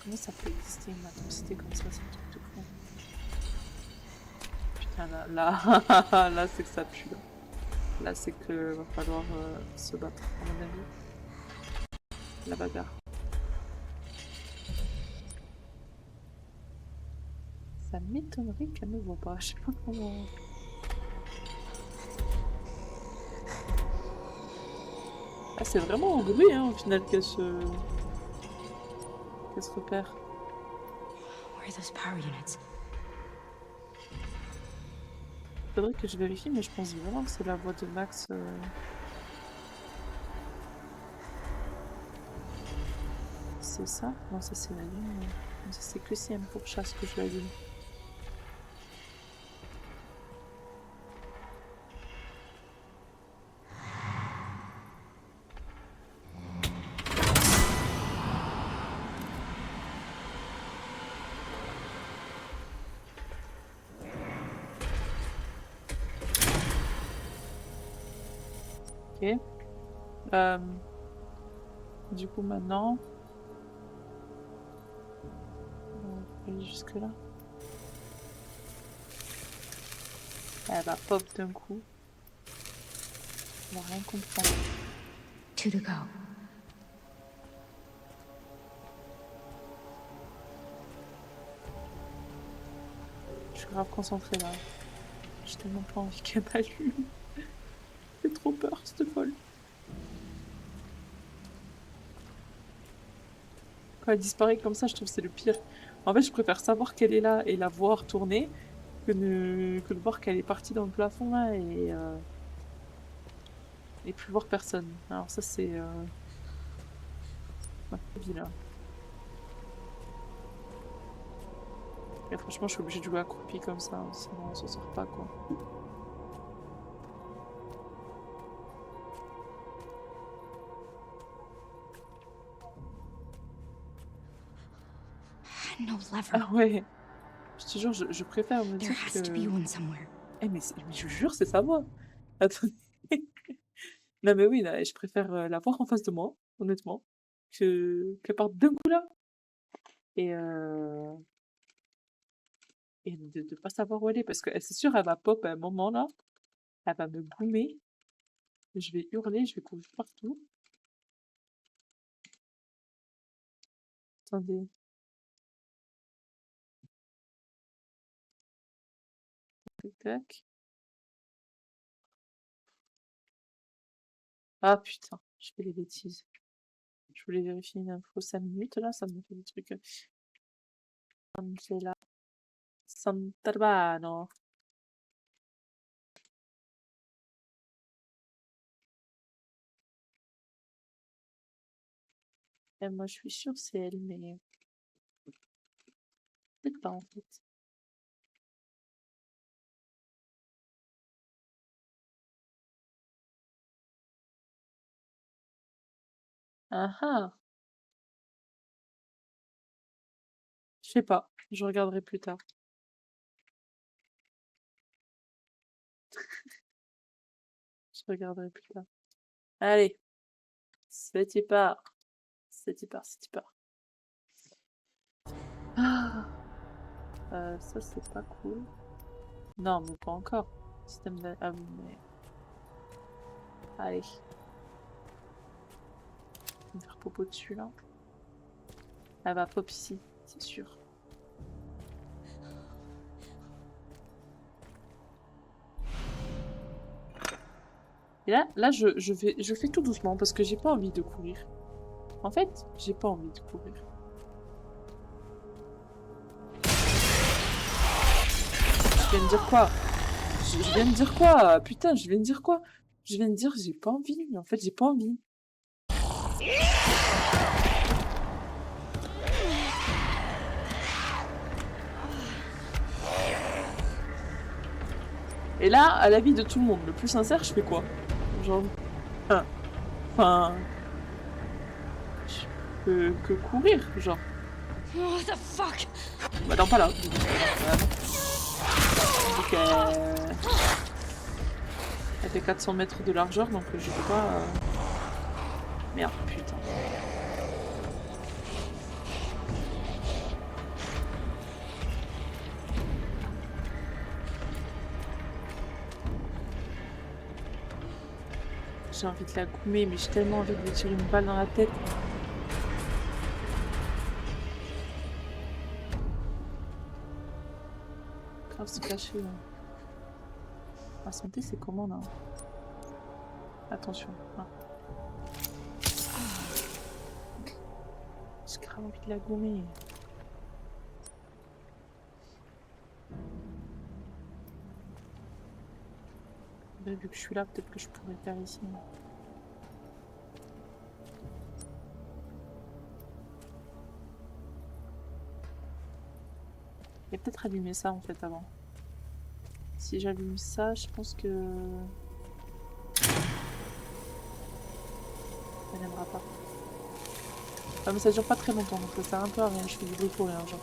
Comment ça peut exister une atrocité comme ça? C'est un truc de fou. Putain, là c'est que ça pue. Là, c'est que va falloir se battre, à mon avis. La bagarre. Ça m'étonnerait qu'elle ne voit pas. Je sais pas comment. Ah, c'est vraiment au bruit, hein, au final, qu'elle se repère. Where are those power units? Faudrait que je vérifie, mais je pense vraiment que c'est la voix de Max. C'est ça? Non, ça c'est la lune. Non, ça c'est que si elle me pourchasse que je l'allume. Ok. Du coup, maintenant, on va aller jusque là. Elle va pop d'un coup. On va rien comprendre. 2 to go. Je suis grave concentrée là. J'ai tellement pas envie qu'elle m'allume. J'ai trop peur, cette folle. Quand elle disparaît comme ça, je trouve que c'est le pire. En fait, je préfère savoir qu'elle est là et la voir tourner que de voir qu'elle est partie dans le plafond là et plus voir personne. Alors ça, c'est ma phobie là. Et franchement, je suis obligée de jouer accroupie comme ça, hein, sinon on s'en sort pas quoi. No lever. Ah ouais, je te jure, je préfère me There dire has to be que... one somewhere. Eh mais je jure, c'est sa voix. Attendez. Non mais oui, là, je préfère la voir en face de moi, honnêtement, qu'elle parte d'un coup là. Et de pas savoir où elle est, parce que c'est sûr, elle va pop à un moment là, elle va me goumer, Je vais hurler, je vais courir partout. Attendez. Tac, tac. Ah putain, je fais des bêtises. Je voulais vérifier une info 5 minutes là, ça me fait des trucs. Angela Santabano. Et moi je suis sûre que c'est elle, mais peut-être pas en fait. Ah ah, je sais pas, je regarderai plus tard. Je regarderai plus tard. Allez, c'est y part. C'est y part, c'est y part. Ah, ça c'est pas cool. Non, mais pas encore. Système de... Ah oui, mais... Allez. Je vais me faire popo dessus là. Elle va pop ici, c'est sûr. Et là je fais tout doucement parce que j'ai pas envie de courir. En fait, j'ai pas envie de courir. Je viens de dire quoi? Je viens de dire quoi? Putain, je viens de dire quoi? Je viens de dire j'ai pas envie. Mais en fait, j'ai pas envie. Et là, à l'avis de tout le monde, le plus sincère, je fais quoi? Genre... Enfin... Je peux que courir, genre. What the fuck? Bah non, pas là. Donc, elle fait 400 mètres de largeur, donc je peux pas... Merde, putain. J'ai envie de la goumer, mais j'ai tellement envie de lui tirer une balle dans la tête. Grave se cacher là. La santé c'est comment là? Attention. Ah. J'ai grave envie de la goumer. Bah, vu que je suis là, peut-être que je pourrais faire ici. Et peut-être allumer ça en fait avant. Si j'allume ça, je pense que... Elle n'aimera pas. Ah mais ça dure pas très longtemps, donc ça sert un peu à rien, je fais du bruit pour rien, genre.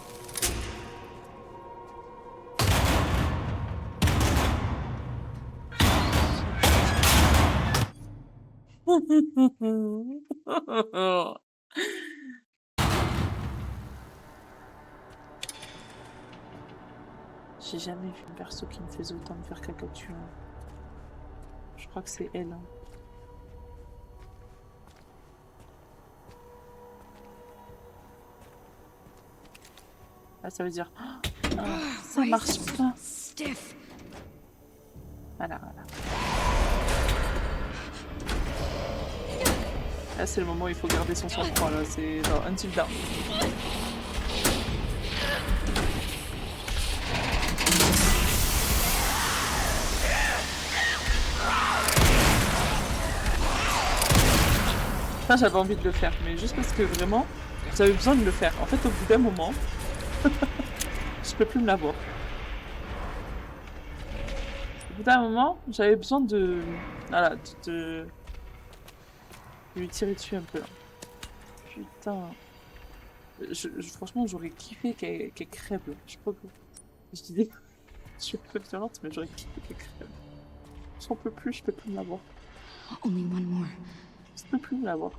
J'ai jamais vu une perso qui me faisait autant me faire caca dessus. Hein. Je crois que c'est elle. Hein. Ah, ça veut dire... Ah, ça marche pas. Voilà, voilà. Là, c'est le moment où il faut garder son sang-froid, là. C'est genre until down. Ça, j'avais envie de le faire, mais juste parce que vraiment, j'avais besoin de le faire. En fait, au bout d'un moment, je peux plus me la voir. Au bout d'un moment, j'avais besoin de... Voilà, de lui tirer dessus un peu, là. Putain. Franchement, j'aurais kiffé qu'elle crève, là. Je sais pas quoi. Je disais... Je suis un peu violente, mais j'aurais kiffé qu'elle crève. J'en peux plus, je peux plus me la voir. Only one more. Je peux plus me la voir.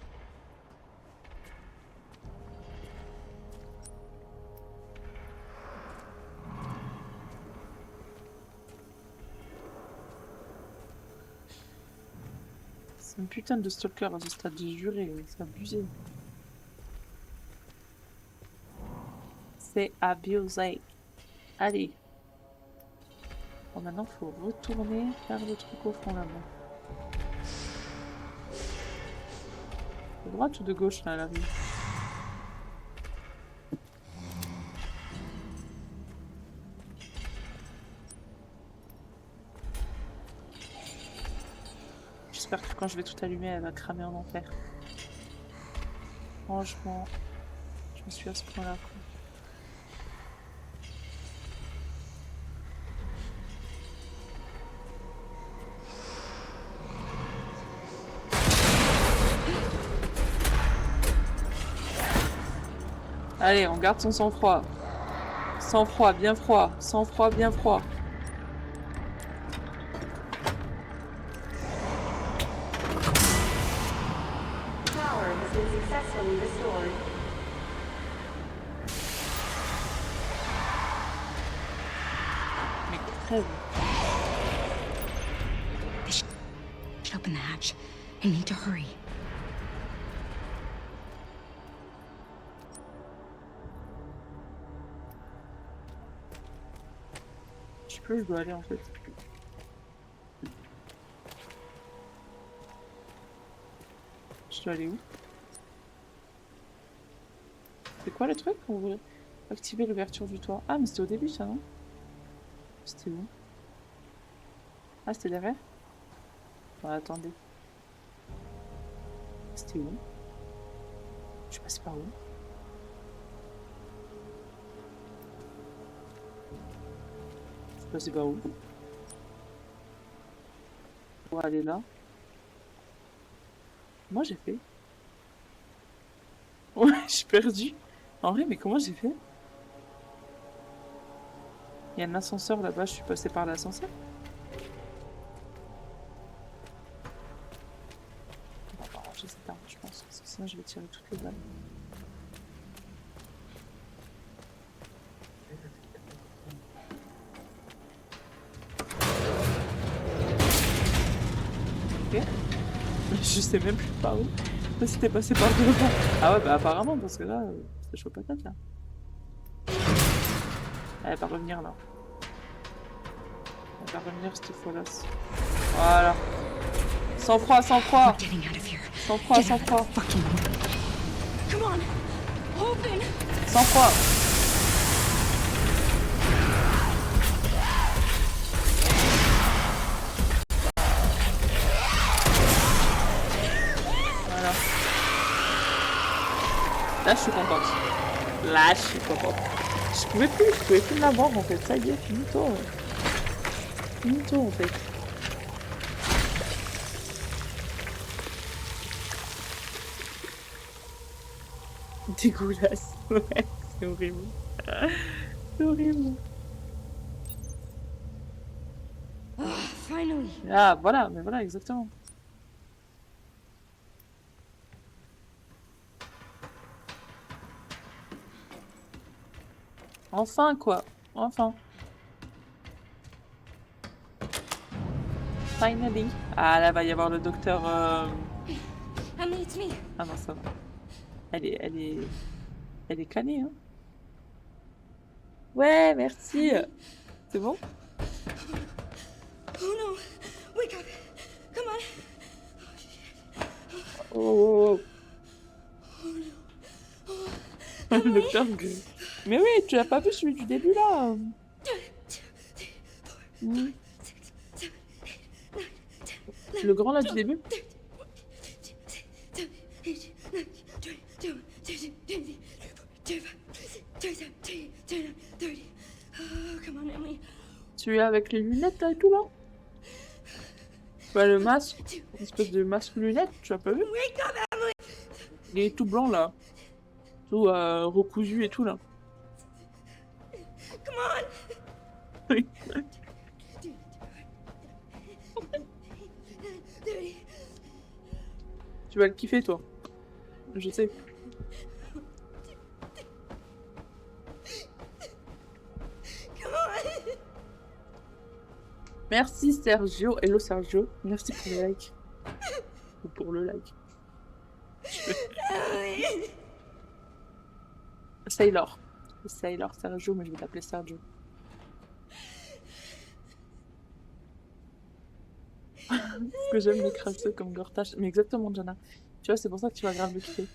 putain de stalker à ce stade, j'ai juré, c'est abusé. C'est abusé. Allez. Bon, maintenant, il faut retourner faire le truc au fond là-bas. De droite ou de gauche là, la rue? J'espère que quand je vais tout allumer, elle va cramer en enfer. Franchement, je me suis à ce point-là, quoi. Allez, on garde son sang-froid. Sang-froid, bien froid. Sang-froid, bien froid. Power has been successfully restored. Mais crève. Should open the hatch. I need to hurry. Je sais plus où je dois aller en fait. Je dois aller où? C'est quoi le truc? Ouvrir. Activer l'ouverture du toit. Ah mais c'était au début ça, non? C'était où? Ah c'était derrière? Ouais, attendez. C'était où? Je suis passée par où? Je suis passée par où? On va aller là. Moi j'ai fait. Ouais, je suis perdue. En vrai, mais comment j'ai fait? Il y a un ascenseur là-bas, je suis passée par l'ascenseur. On va ranger cette arme, je pense, parce que sinon je vais tirer toutes les balles. Ok. Je sais même plus par où. Là, c'était passé par devant. Ah ouais, bah apparemment, parce que là, c'est chaud patate là. Elle va revenir là. Elle va revenir cette fois-là. Voilà. Sans froid, sans froid. We're getting out of here. Sans froid, sans froid. Fucking. Come on. Open. Sans froid. Voilà. Là, je suis contente. Là, je suis contente. Je pouvais plus me la voir en fait. Ça y est, finito. Finito en fait. Dégueulasse. Ouais, c'est horrible. C'est horrible. Finally. Ah, voilà, mais voilà, exactement. Enfin, quoi. Enfin. Finally. Ah, là, va y avoir le docteur... Emily, it's me. Ah non, ça va. Elle est canée, hein. Ouais, merci. C'est bon? Oh no. Wake up. Come on. Oh, le docteur Grey. Mais oui, tu l'as pas vu celui du début, là. Mm. Le grand, là, du début. Come on, Emily. Celui avec les lunettes, là, et tout, là. Ouais, le masque. Une espèce de masque lunettes, tu l'as pas vu? Wake up, Emily. Il est tout blanc, là. Tout recousu et tout, là. Come on. Oui. Tu vas le kiffer, toi. Je sais. Come on. Merci, Sergio. Hello, Sergio. Merci pour les likes. pour le like. Sailor. Sailor, Sergio, mais je vais t'appeler Sergio. Parce que j'aime les crasseux comme Gortache. Mais exactement, Jana. Tu vois, c'est pour ça que tu vas grave le kiffer.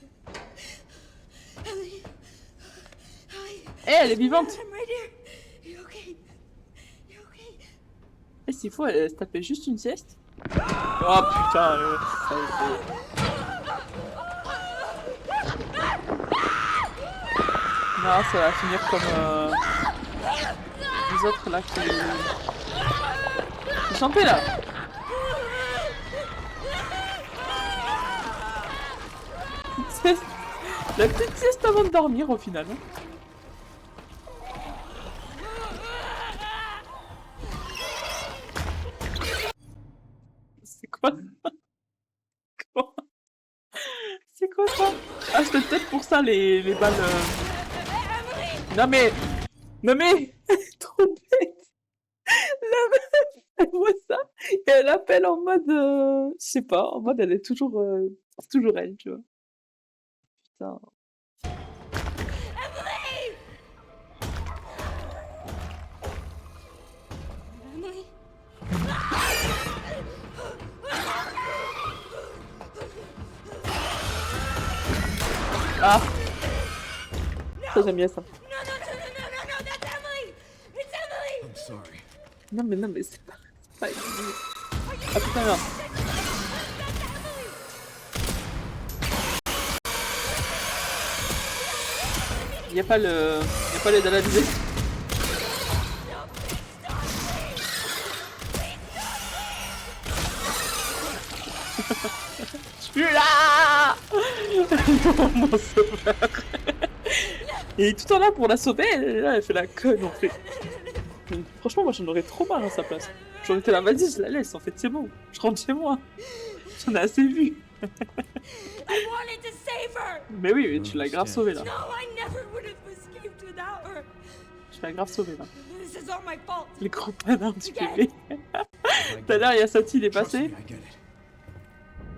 Eh, elle est vivante! I'm right here. You okay? You okay? Et s'il faut, elle se tapait juste une sieste. Oh putain, ça a été... Non, ça va finir comme les autres là qui chantaient là. La petite sieste avant de dormir au final. Hein. C'est quoi ça? Quoi? C'est quoi ça? Ah, c'était peut-être pour ça les balles. Non mais... Non mais... Elle est trop bête. La meuf, elle voit ça et elle appelle en mode... Je sais pas, en mode elle est toujours... C'est toujours elle, tu vois. Putain. Emily? Ah! Ça j'aime bien ça. No, that's Emily! It's Emily! I'm sorry. Non mais c'est pas... Ah putain non. Y'a pas l'aide à la visée. Je suis là. Mon sauveur. Il est tout le temps là pour la sauver, et là elle fait la conne en fait. Franchement moi j'en aurais trop mal à sa place. J'aurais été là, vas-y je la laisse en fait, c'est bon. Je rentre chez moi. J'en ai assez vu. I wanted to save her! Mais oui, mais tu l'as grave sauvée là. No, I never would have escaped without her! Tu l'as grave sauvée là. This is all my fault! Les gros panards du bébé. Tout à l'heure, il y a Sati, il est Trust me, passé. I get it.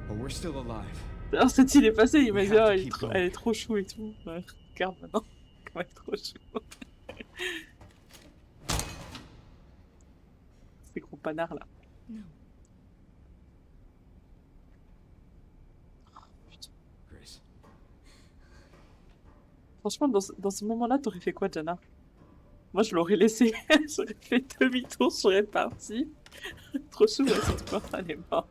But we're still alive. Tout à l'heure, Sati, il est passé, il m'a dit, ah, elle est trop chou et tout. Ouais, regarde maintenant, comment elle est trop chou. Ces gros panards là. No. Grace. Franchement, dans ce moment-là, t'aurais fait quoi, Jana? Moi, je l'aurais laissé. J'aurais fait demi-tour, je serais partie. Trop chou, ouais, cette fois, elle est morte.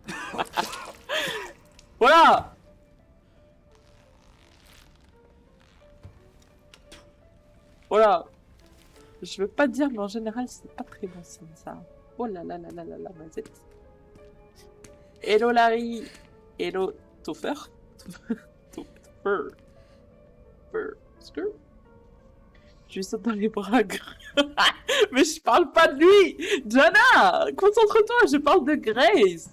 Voilà! Voilà. Je veux pas dire, mais en général, c'est pas très bon signe, ça. Oh là là là là là là, Mazette. Hello, Larry. Hello, Topher. Topher. Je lui saute dans les bras. Mais je parle pas de lui! Jana! Concentre-toi, je parle de Grace!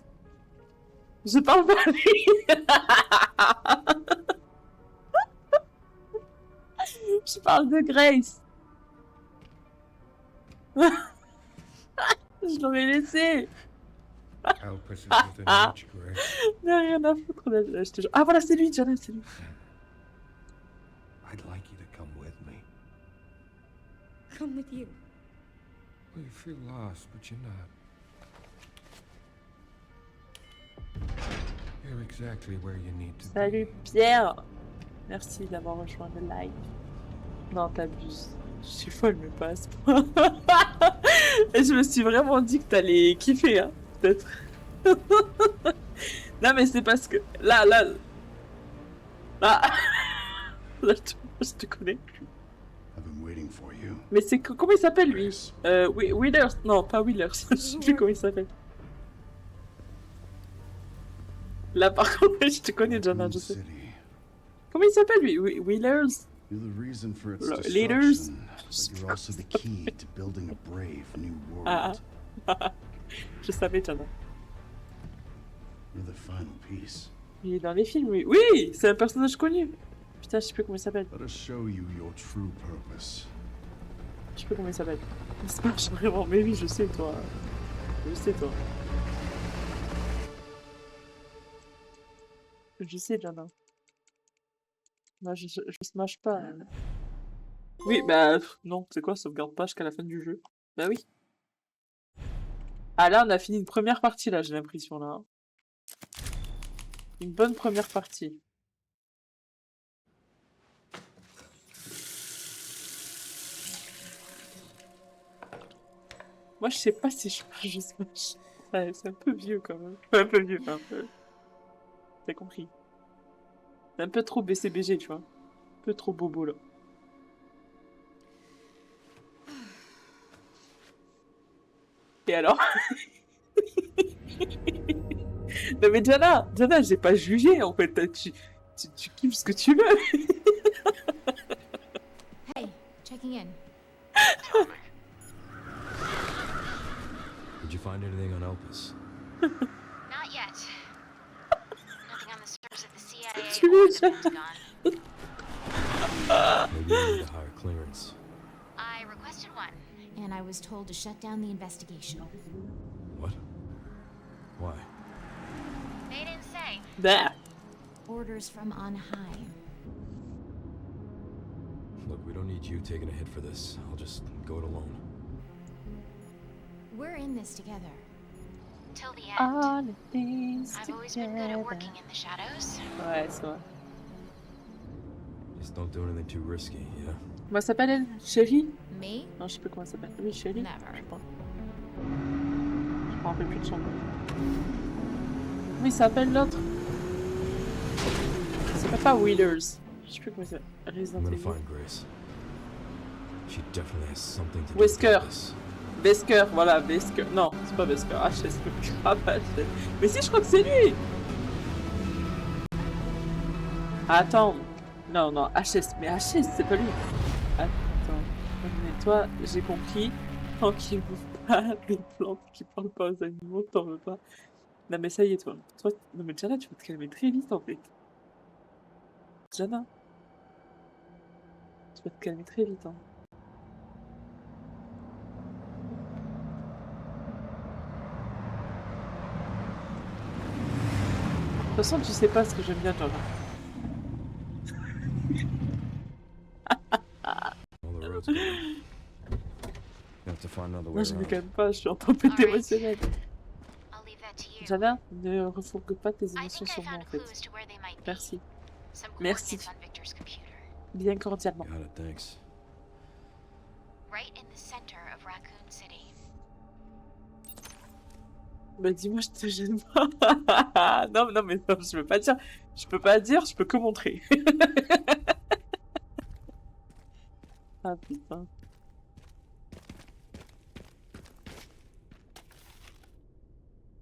Je parle pas de lui! Je parle de Grace! Je l'aurais laissé! Help us within reach, Grace. Il n'y a rien à foutre, là, je te jure. Ah voilà, c'est lui, Jana, c'est lui. I'd like you to come with me. Come with you. Well, you feel lost, but you're not. You're exactly where you need to Salut be. Pierre! Merci d'avoir rejoint le live. Non, t'abuses. Je suis folle, mais pas à ce point. Et je me suis vraiment dit que t'allais kiffer, hein, peut-être. Non, mais c'est parce que... Là... Là, je te connais. I've been waiting for you. Mais c'est... Comment il s'appelle, lui? Wheelers? Non, pas Wheelers. Je sais plus comment il s'appelle. Là, par contre, je te connais, Jana, je sais. City. Comment il s'appelle, lui? Wheelers? You're the reason for its Leaders. destruction, but you're also the key to building a brave new world. Je savais, Jana. You're the final piece. Il est dans les films, oui. Oui, c'est un personnage connu. Putain, je sais plus comment il s'appelle. Let us show you your true purpose. Je sais plus comment il s'appelle. Ça marche vraiment, mais oui, je sais, toi. Je sais, toi. Je sais, Jana. Moi, je smash pas. Oui, bah non, c'est quoi, sauvegarde pas jusqu'à la fin du jeu. Bah oui. Ah là, on a fini une première partie, là, j'ai l'impression, là. Hein. Une bonne première partie. Moi, je sais pas si je smash. Ouais, c'est un peu vieux, quand même. Enfin, un peu vieux, enfin, un peu... T'as compris. C'est un peu trop BCBG, tu vois. Un peu trop bobo, là. Et alors? Non mais Jana, j'ai pas jugé en fait. Tu kiffes ce que tu veux. Hey, checking in. Did you find anything on Elpis? Not yet. Nothing on the servers at the CIA Tu or veux, the Pentagon. Maybe you need a higher clearance. I requested one. And I was told to shut down the investigation. What? Why? They didn't say. Bah. Orders from on high. Look, we don't need you taking a hit for this. I'll just go it alone. We're in this together. Till the end. All the things I've always been good at together. working in the shadows. Ouais, c'est vrai. Just don't do anything too risky, yeah? Comment elle s'appelle elle? Chérie? Me? Non, je sais plus comment elle s'appelle. Oui, Chérie. Never. Je crois. Je me rappelle plus de son nom. Oui, il s'appelle l'autre. Il s'appelle pas Wheelers. Je sais plus comment il s'appelle. Resident I'm gonna Evil. find Grace. She definitely has something to do Wesker. with this. Wesker, voilà, Wesker. Non, c'est pas Wesker. HS, grave HS. Mais si, je crois que c'est lui. Attends. Non, non, HS. Mais HS, c'est pas lui. Attends. Mais toi, j'ai compris. Tant qu'il bouffe pas des plantes, qu'il parle pas aux animaux, t'en veux pas. Non, mais ça y est, toi. Non, mais Jana, tu vas te calmer très vite, en fait. Jana. Tu vas te calmer très vite, hein. De toute façon, tu sais pas ce que j'aime bien, Jana. All the roads go. You have to find another way Moi, je me around. calme pas, je suis en tempête Alright. émotionnelle. I'll leave that to you. Jana, ne refourgue pas tes I émotions think I sur moi, found en fait. clues to where they might be. Merci. Some Merci. coordinates on Victor's computer. Bien cordialement. Got it, thanks. Right in the center of Raccoon City. Bah dis-moi, je te gêne pas. Non, non, mais non, je peux pas dire. Je peux pas dire, je peux que montrer. Ah putain.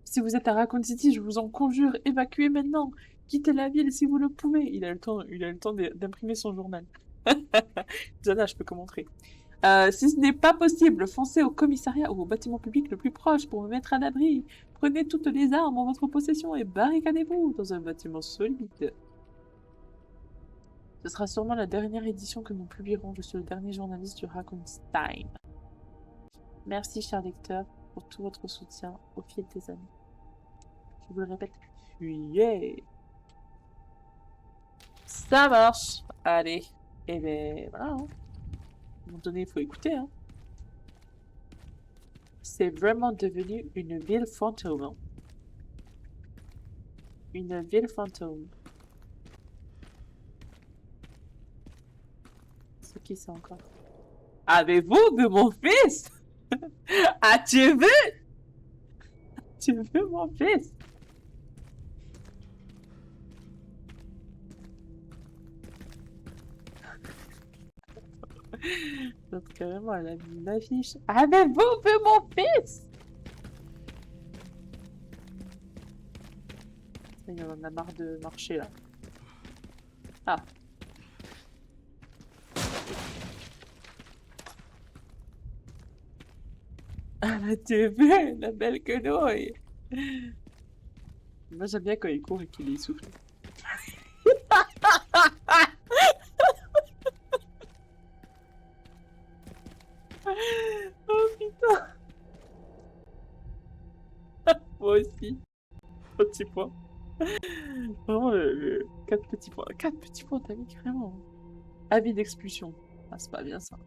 Si vous êtes à Raccoon City, je vous en conjure, évacuez maintenant. Quittez la ville si vous le pouvez. Il a le temps d'imprimer son journal. Jana, je peux que montrer. Si ce n'est pas possible, foncez au commissariat ou au bâtiment public le plus proche pour me mettre à l'abri. Prenez toutes les armes en votre possession et barricadez-vous dans un bâtiment solide. Ce sera sûrement la dernière édition que nous publierons. Je suis le dernier journaliste du Raccoon Time. Merci, cher lecteur, pour tout votre soutien au fil des années. Je vous le répète, yeah. Ça marche. Allez. Et ben voilà. Hein. À un moment donné, il faut écouter. Hein. C'est vraiment devenu une ville fantôme. Hein. Une ville fantôme. C'est qui ça encore? Avez-vous vu mon fils? As-tu vu? Tu veux mon fils? Donc carrément, elle a mis une affiche. Avez-vous vu mon fils? Ça y est, on en a marre de marcher là. Ah. Ah, tu vu la belle quenouille? Moi j'aime bien quand il court et qu'il est essoufflé. Oh putain. Moi aussi. Au petit point. Vraiment, 4 petits points. 4 petits points, t'as mis carrément. Avis d'expulsion. Ah, c'est pas bien ça.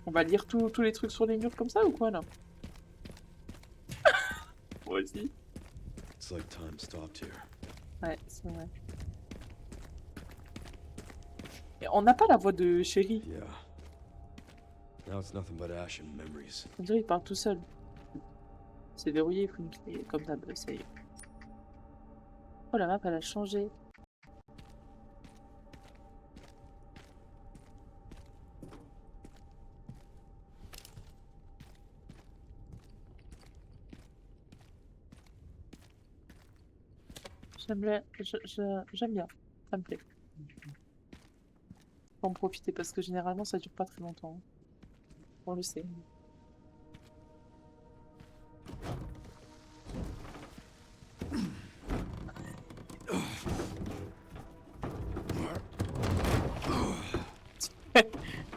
On va lire tous les trucs sur les murs comme ça ou quoi là? Moi aussi. It's like time stopped here. Ouais, c'est vrai. Et on n'a pas la voix de Chéri. Yeah. Now it's nothing but ash and memories. On dirait qu'il parle tout seul. C'est verrouillé, il faut une clé. Comme d'hab, ça y est. Oh, la map, elle a changé. J'aime bien, j'aime bien, ça me plaît. Faut en profiter parce que généralement ça dure pas très longtemps. On le sait.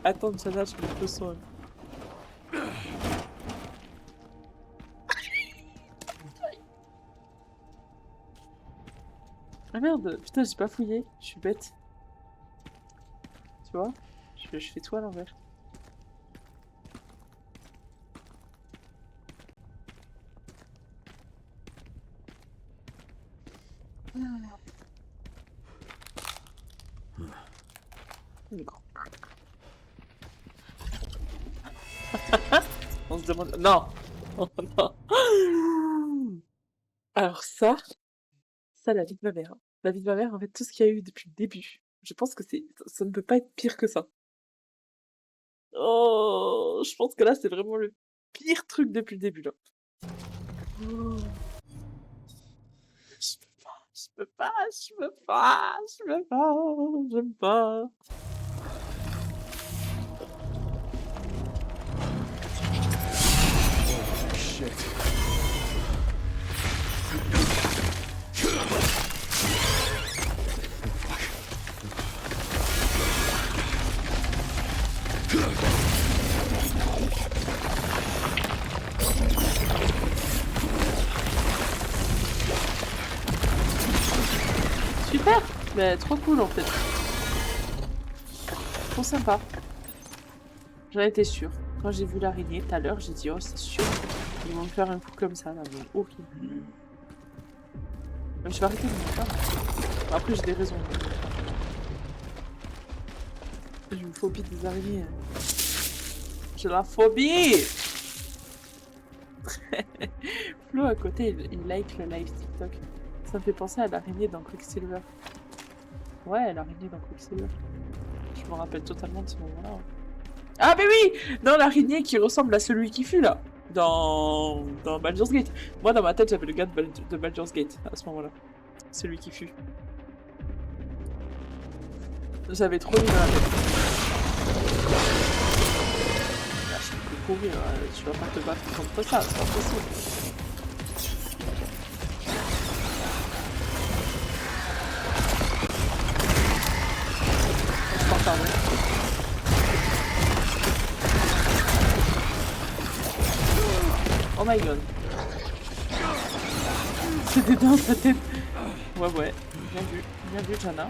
Attends, ça lâche le son. Ah merde, putain, j'ai pas fouillé, je suis bête. Tu vois, je fais tout à l'envers. D'accord. On se demande... Non. Oh, non. Alors ça, la vie de ma mère. La vie de ma mère, en fait, tout ce qu'il y a eu depuis le début. Je pense que ça ne peut pas être pire que ça. Oh, je pense que là, c'est vraiment le pire truc depuis le début, là. Oh. Je peux pas, j'aime pas. Shit. Super, mais trop cool en fait. Trop sympa. J'en étais sûre. Quand j'ai vu l'araignée tout à l'heure, j'ai dit oh c'est sûr, ils vont me faire un coup comme ça là, mais horrible. Mais je vais arrêter de me faire. Après j'ai des raisons. J'ai une phobie des araignées. J'ai la phobie. Flo à côté, il like le live TikTok. Ça me fait penser à l'araignée dans Quicksilver. Ouais, l'araignée dans Quicksilver. Je me rappelle totalement de ce moment-là. Ah mais oui, dans l'araignée qui ressemble à celui qui fut là, dans Baldur's Gate. Moi dans ma tête j'avais le gars de Baldur's Gate à ce moment-là. Celui qui fut. J'avais trop mis dans la tête. Là, je peux courir, tu vas pas te battre contre ça, c'est pas possible. Oh my god. C'était dans sa tête. Ouais. Bien vu, Jana.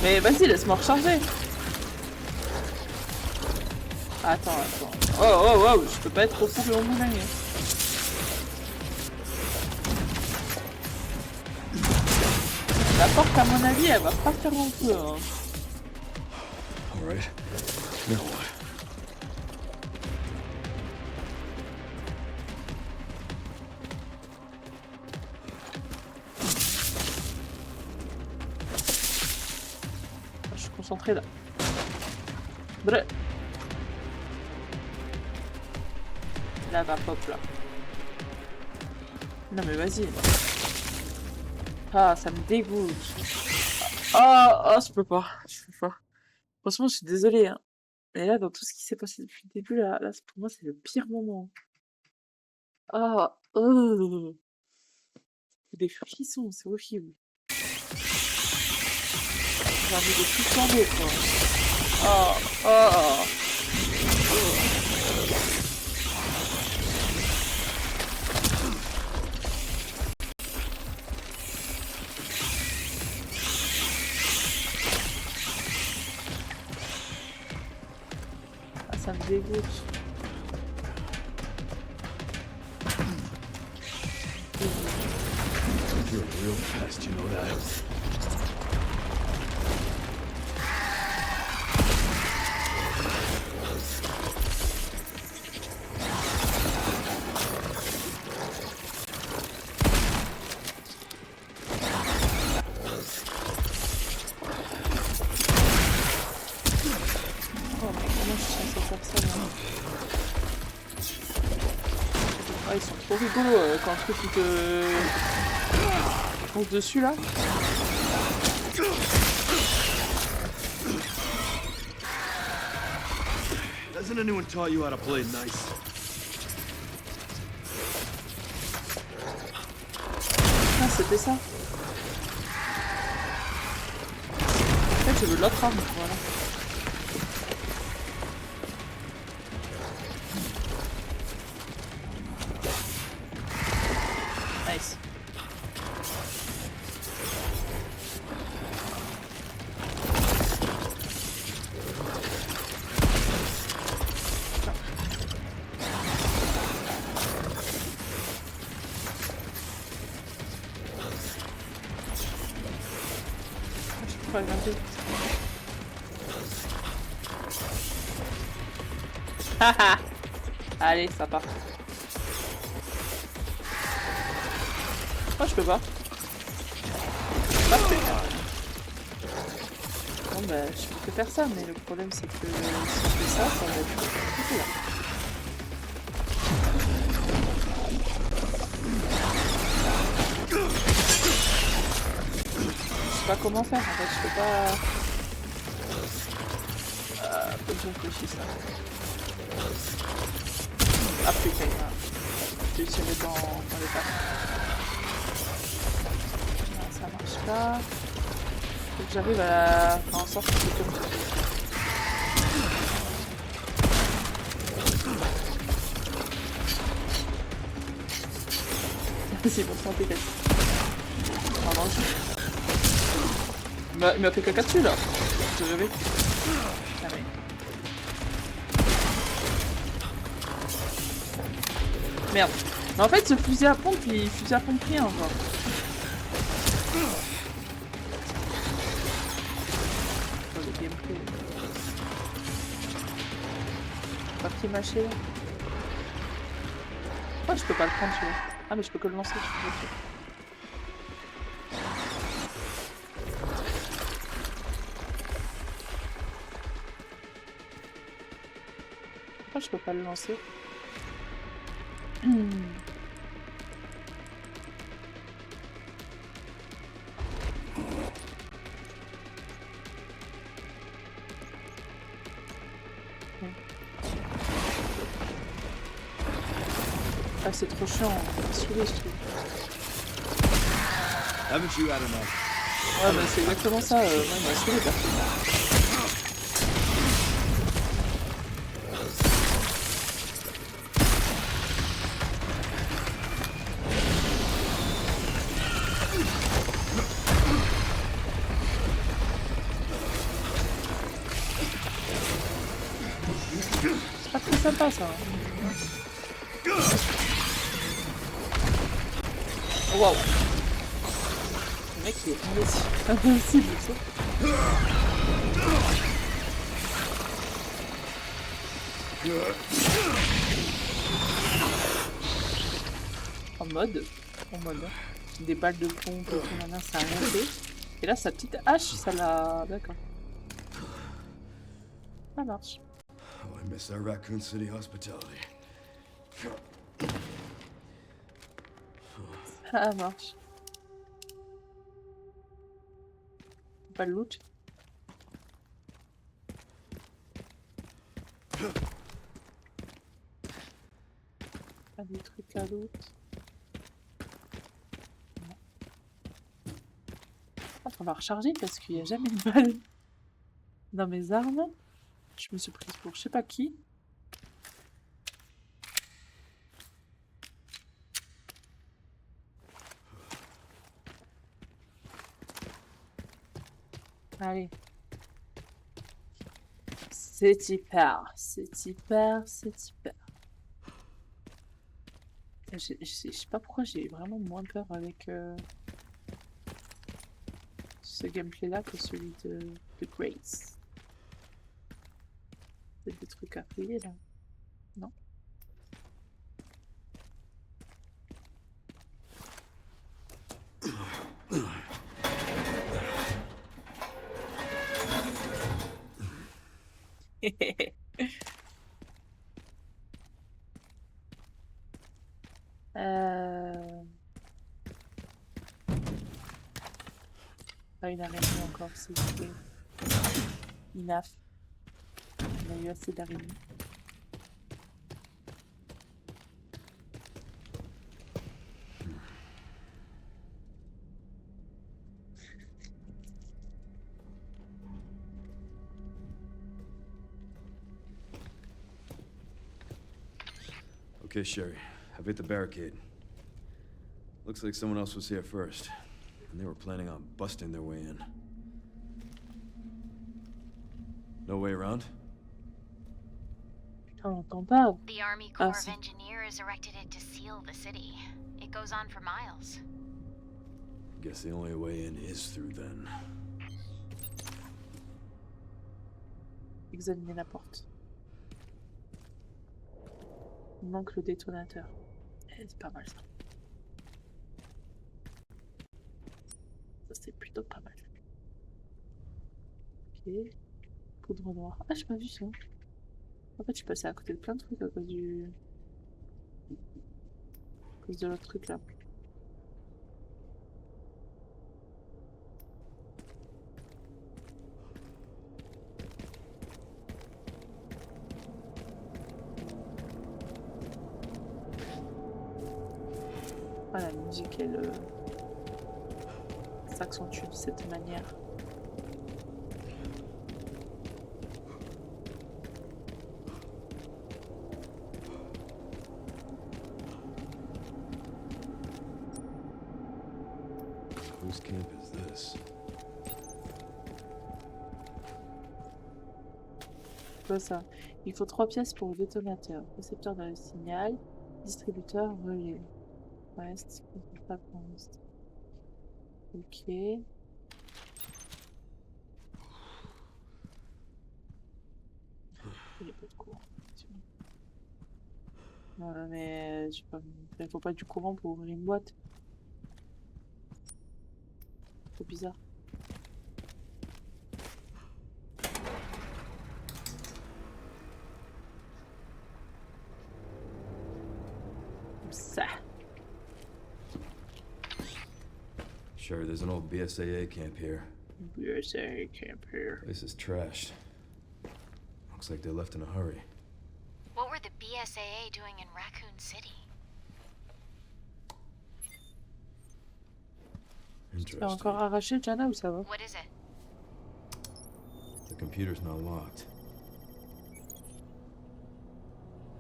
Mais vas-y, laisse-moi recharger. Attends. Oh, je peux pas être au four et au moulin. La porte, à mon avis, elle va pas faire long feu. Hein. Alright. Now what? Je suis concentré là. Bref. Là, va pop là. Non mais vas-y. Ah, ça me dégoûte. Oh, je peux pas. Franchement, je suis désolée. Hein. Mais là, dans tout ce qui s'est passé depuis le début, là pour moi, c'est le pire moment. Ah, des frissons, c'est horrible. J'ai envie de tout tomber, quoi. Ça me dégoûte. You're a real pest, you know that? Oh, mais comment je suis censée faire ça, là? Ah, ils sont trop rigolos quand le truc il te fonce dessus là. Hasn't anyone taught you how to play nice? Ah, c'était ça. En fait, je veux l'autre arme, voilà. Nice. Je peux pas le grimper. Haha. Allez, ça part. Oh, je peux pas. Parfait. Bon, bah, je peux que faire ça, mais le problème c'est que si je fais ça, ça va être compliqué là. Je sais pas comment faire, en fait, je peux pas... faut que je réfléchisse là. Ah putain, là. Je vais tirer dans les pattes. Non, ça marche pas. Faut que j'arrive à faire en sorte que c'est comme ça. C'est bon, santé, peut-être. Pardon. Il m'a fait caca dessus là. Je rêvais. Ah mais... Merde. Mais en fait, ce fusil à pompe, il fusil à pompe rien, genre. Oh, le gameplay. Papier mâché là. Pourquoi je peux pas le prendre celui-là? Ah mais je peux que le lancer, je suis sûr. Pourquoi je peux pas le lancer? Ah c'est trop chiant, saoulé je trouve. Haven't you had enough? Ouais mais c'est exactement ça, moi il m'a saoulé perso. C'est pas très sympa ça. Oh, waouh. Le mec il est invincible ça. En mode. Des balles de pompe et tout, maintenant ça a rien fait. Et là sa petite hache, ça l'a... D'accord. Ça marche. Oh, I miss our Raccoon City hospitality. Ça marche. Pas de loot. Pas des trucs à loot. On va recharger parce qu'il n'y a jamais de balle dans mes armes. Je me suis prise pour je sais pas qui. Allez. C'est hyper, c'est hyper, c'est hyper. Je sais pas pourquoi j'ai vraiment moins peur avec ce gameplay là que celui de Grace. C'est des trucs à fouiller là. Non. Pas une araignée encore, c'est enough. On a eu assez d'araignées. Okay, Sherry. I've hit the barricade. Looks like someone else was here first. And they were planning on busting their way in. No way around? Putain, on l'entend pas. The Army Ah, Corps si. of Engineers erected it to seal the city. It goes on for miles. Guess the only way in is through then. Examiner la porte. Il manque le détonateur. C'est pas mal ça. Ça c'est plutôt pas mal. Ok. Poudre noire. Ah j'ai pas vu ça. En fait je suis passée à côté de plein de trucs à cause du... À cause de l'autre truc là. Ah, la musique, elle s'accentue de cette manière. Whose camp is this? Quoi ça? Il faut 3 pièces pour le détonateur. Récepteur de signal, distributeur, relais. Reste, pas pour reste. Ok. Il n'y a pas de courant. Non, mais je sais pas, il faut pas du courant pour ouvrir une boîte. C'est bizarre. Comme ça. Sure, there's an old BSAA camp here. USA camp here. This is trashed. Looks like they left in a hurry. What were the BSAA doing in Raccoon City? Tu vas Interesting. encore arracher Jana ou ça va? What is it? The computer's not locked.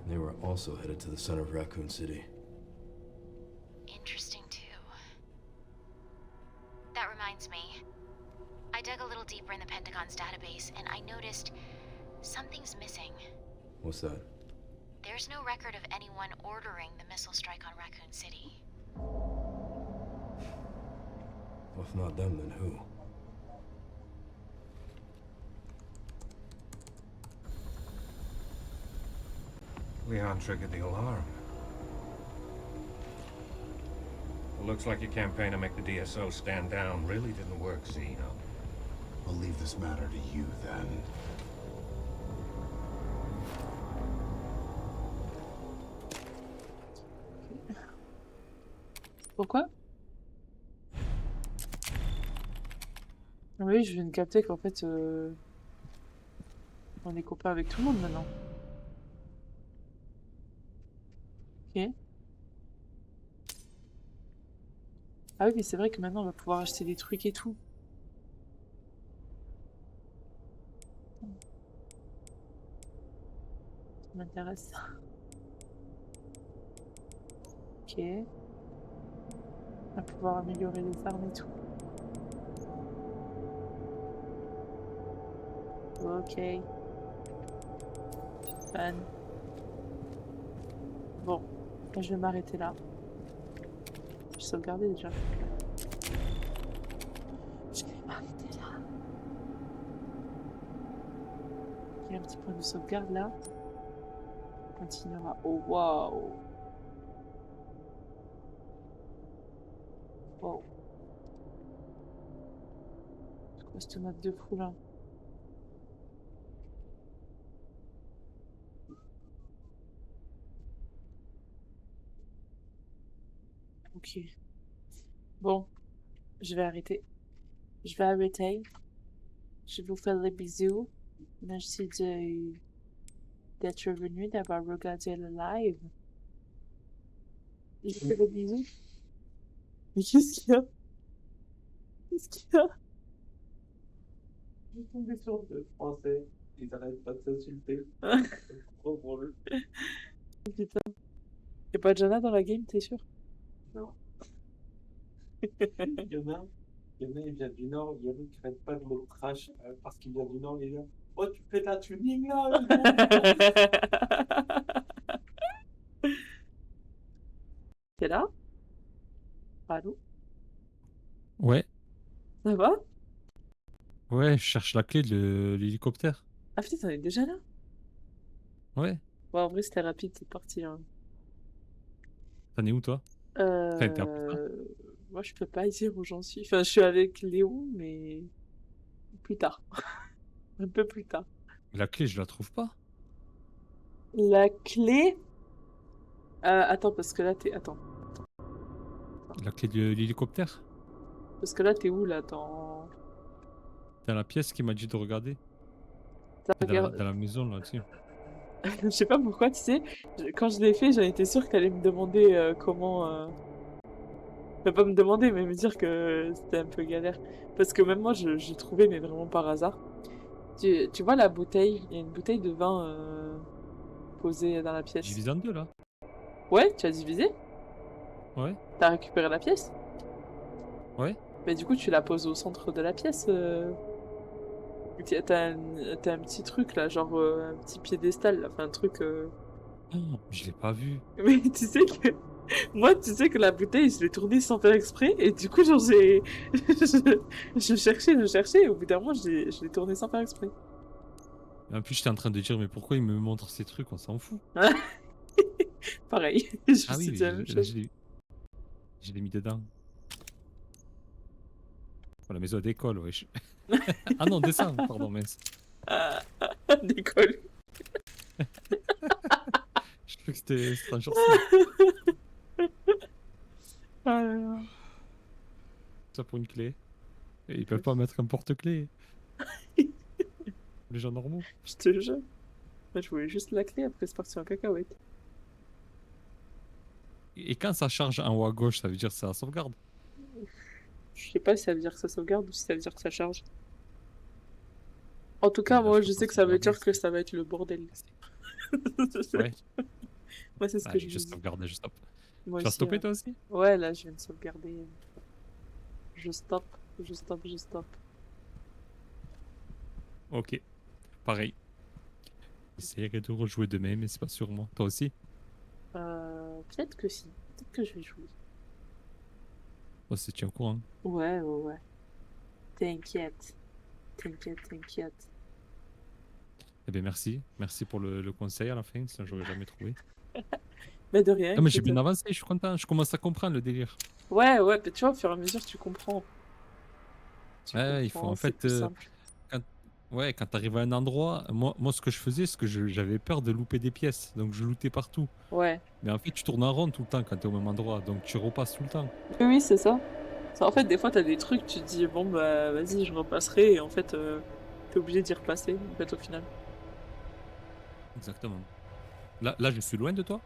And they were also headed to the center of Raccoon City. Interesting too. That reminds me. I dug a little deeper in the Pentagon's database and I noticed something's missing. What's that? There's no record of anyone ordering the missile strike on Raccoon City. Well, if not them, then who? Leon triggered the alarm. It looks like your campaign to make the DSO stand down really didn't work, Zeno. We'll leave this matter to you then. Pourquoi? Ah oui, je viens de capter qu'en fait, on est copains avec tout le monde maintenant. Ok. Ah oui, mais c'est vrai que maintenant on va pouvoir acheter des trucs et tout. Ça m'intéresse. Ok. On va pouvoir améliorer les armes et tout. Ok. Fan. Bon, je vais m'arrêter là. Je vais sauvegarder déjà. Je vais m'arrêter là. Il y a un petit point de sauvegarde là. On continuera. Oh waouh! Wow. C'est quoi cette map de fou là? Ok. Bon, je vais arrêter. Je vais arrêter. Je vous fais les bisous. Merci d'être venu, d'avoir regardé le live. Je vous fais des bisous. Mais qu'est-ce qu'il y a? Qu'est-ce qu'il y a? Je suis tombé sur deux Français. Ils arrêtent pas de s'insulter. Trop drôle. Putain. Y'a pas Jana dans la game, t'es sûr? Non. Il y en a, il vient du Nord, il y en a qui arrêtent pas de le trash parce qu'il vient du Nord, il est là. Oh, tu fais ta tuning là! T'es là? Allô? Ouais, Ça va? ouais, je cherche la clé de l'hélicoptère. Ah putain, t'en es déjà là? Ouais, Ouais, en vrai, c'était rapide, c'est parti. Hein. t'en es où toi? Enfin, t'es à Poussin. Moi, je peux pas dire où j'en suis. Enfin, je suis avec Léo, mais plus tard. Un peu plus tard. La clé, je la trouve pas. La clé... attends, parce que là, t'es... Attends. La clé de l'hélicoptère? Parce que là, t'es où, là? Dans... Dans la pièce qui m'a dit de regarder. T'as Dans la, regardé- dans la maison là, tu sais. Je sais pas pourquoi, tu sais, quand je l'ai fait, j'en étais sûre que t'allais me demander comment... Enfin, pas me demander, mais me dire que c'était un peu galère. Parce que même moi, j'ai trouvé, mais vraiment par hasard. Tu vois la bouteille? Il y a une bouteille de vin posée dans la pièce. Divisé en deux là. Ouais, tu as divisé? Ouais, T'as récupéré la pièce? ouais. Mais du coup, tu la poses au centre de la pièce. T'as un petit truc là, genre un petit piédestal, là. Enfin un truc. Oh, je l'ai pas vu. Mais tu sais que. Moi, tu sais que la bouteille, je l'ai tournée sans faire exprès, et du coup, genre, j'ai. je cherchais, et au bout d'un moment, je l'ai tournée sans faire exprès. En plus, j'étais en train de dire, mais pourquoi il me montre ces trucs? On s'en fout. Pareil, je me Ah suis oui, dit la même là, chose. je l'ai mis dedans. Oh, la maison d'école, wesh. Ah non, descends, pardon, mince. Décolle. Je crois que c'était Stranger Things. Ah là là. Ça pour une clé. Et ils peuvent pas mettre un porte-clés. Les gens normaux. Je te jure. Moi, je voulais juste la clé, après c'est parti en cacahuète. Et quand ça charge en haut à gauche, ça veut dire que ça sauvegarde. Je sais pas si ça veut dire que ça sauvegarde ou si ça veut dire que ça charge. En tout cas, Là, moi, je je pense sais que que ça c'est veut la dire base. que ça va être le bordel. Ouais. Moi, c'est ce que Allez, je je me dis. sauvegarde, je stoppe. Moi Tu vas aussi, stopper ouais. toi aussi? Ouais, là, je viens de sauvegarder. Je stoppe, je stoppe, je stoppe. Ok. Pareil. J'essaierai de rejouer demain, mais c'est pas sur moi. Toi aussi? Peut-être que si. Peut-être que je vais jouer. Oh, c'est tiens au courant. Ouais, ouais, ouais. T'inquiète. T'inquiète, t'inquiète. Eh bien, merci. Merci pour le conseil à la fin, sinon j'aurais jamais trouvé. Mais de rien. Ah, mais j'ai écoute. bien avancé, je suis content. Je commence à comprendre le délire. Ouais, ouais, mais tu vois, au fur et à mesure, tu comprends. Tu Ouais, il faut comprends, en c'est fait. plus simple. Ouais, quand t'arrives à un endroit, moi ce que je faisais, c'est que j'avais peur de louper des pièces, donc je lootais partout. Ouais. Mais en fait, tu tournes en rond tout le temps quand t'es au même endroit, donc tu repasses tout le temps. Oui, oui, c'est ça. En fait, des fois, t'as des trucs, tu te dis, bon, bah, vas-y, je repasserai, et en fait, t'es obligé d'y repasser, en fait, au final. Exactement. Là, je suis loin de toi?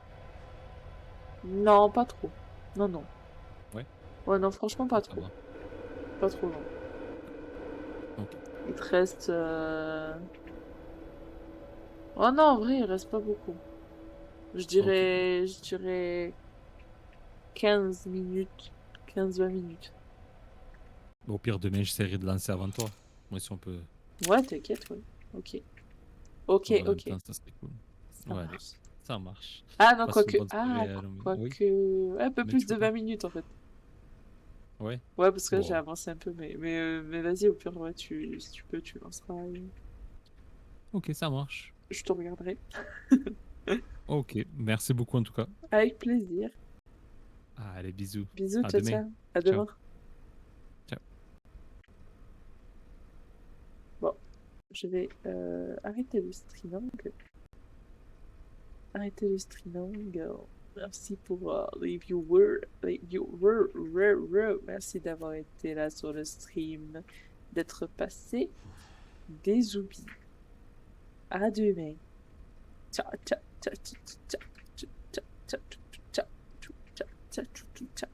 Non, pas trop. Non, non. Ouais. Ouais, non, franchement, pas Ça trop. va. Pas trop, non. Ok. Il te reste... Oh non, en vrai, il reste pas beaucoup. Je dirais 15 minutes, 15-20 minutes. Bon, au pire, demain, j'essaierai de lancer avant toi. Moi, si on peut. Ouais, t'inquiète, ouais. Ok. Ok, faire en même ok. temps, ça serait cool. Ça Ouais, marche. ça marche. Ah non, Passe quoique. une bonne Ah, soirée, oui. quoique. Un peu Mais plus tu de peux 20 pas. minutes en fait. Ouais. Ouais, parce que là j'ai Bon. avancé un peu, mais vas-y, au pire, ouais, si tu peux, tu lanceras. Ok, ça marche. Je te regarderai. Ok, merci beaucoup en tout cas. Avec plaisir. Allez, bisous. Bisous, À ciao, demain. ciao. À Ciao. demain. Ciao. Bon, je vais arrêter le streaming. Arrêter le streaming. Merci pour les viewers. Merci d'avoir été là sur le stream, d'être passé. Des oublis. À demain. Ciao, ciao, ciao, ciao, ciao, ciao, ciao, ciao, ciao, ciao, ciao, ciao, ciao, ciao.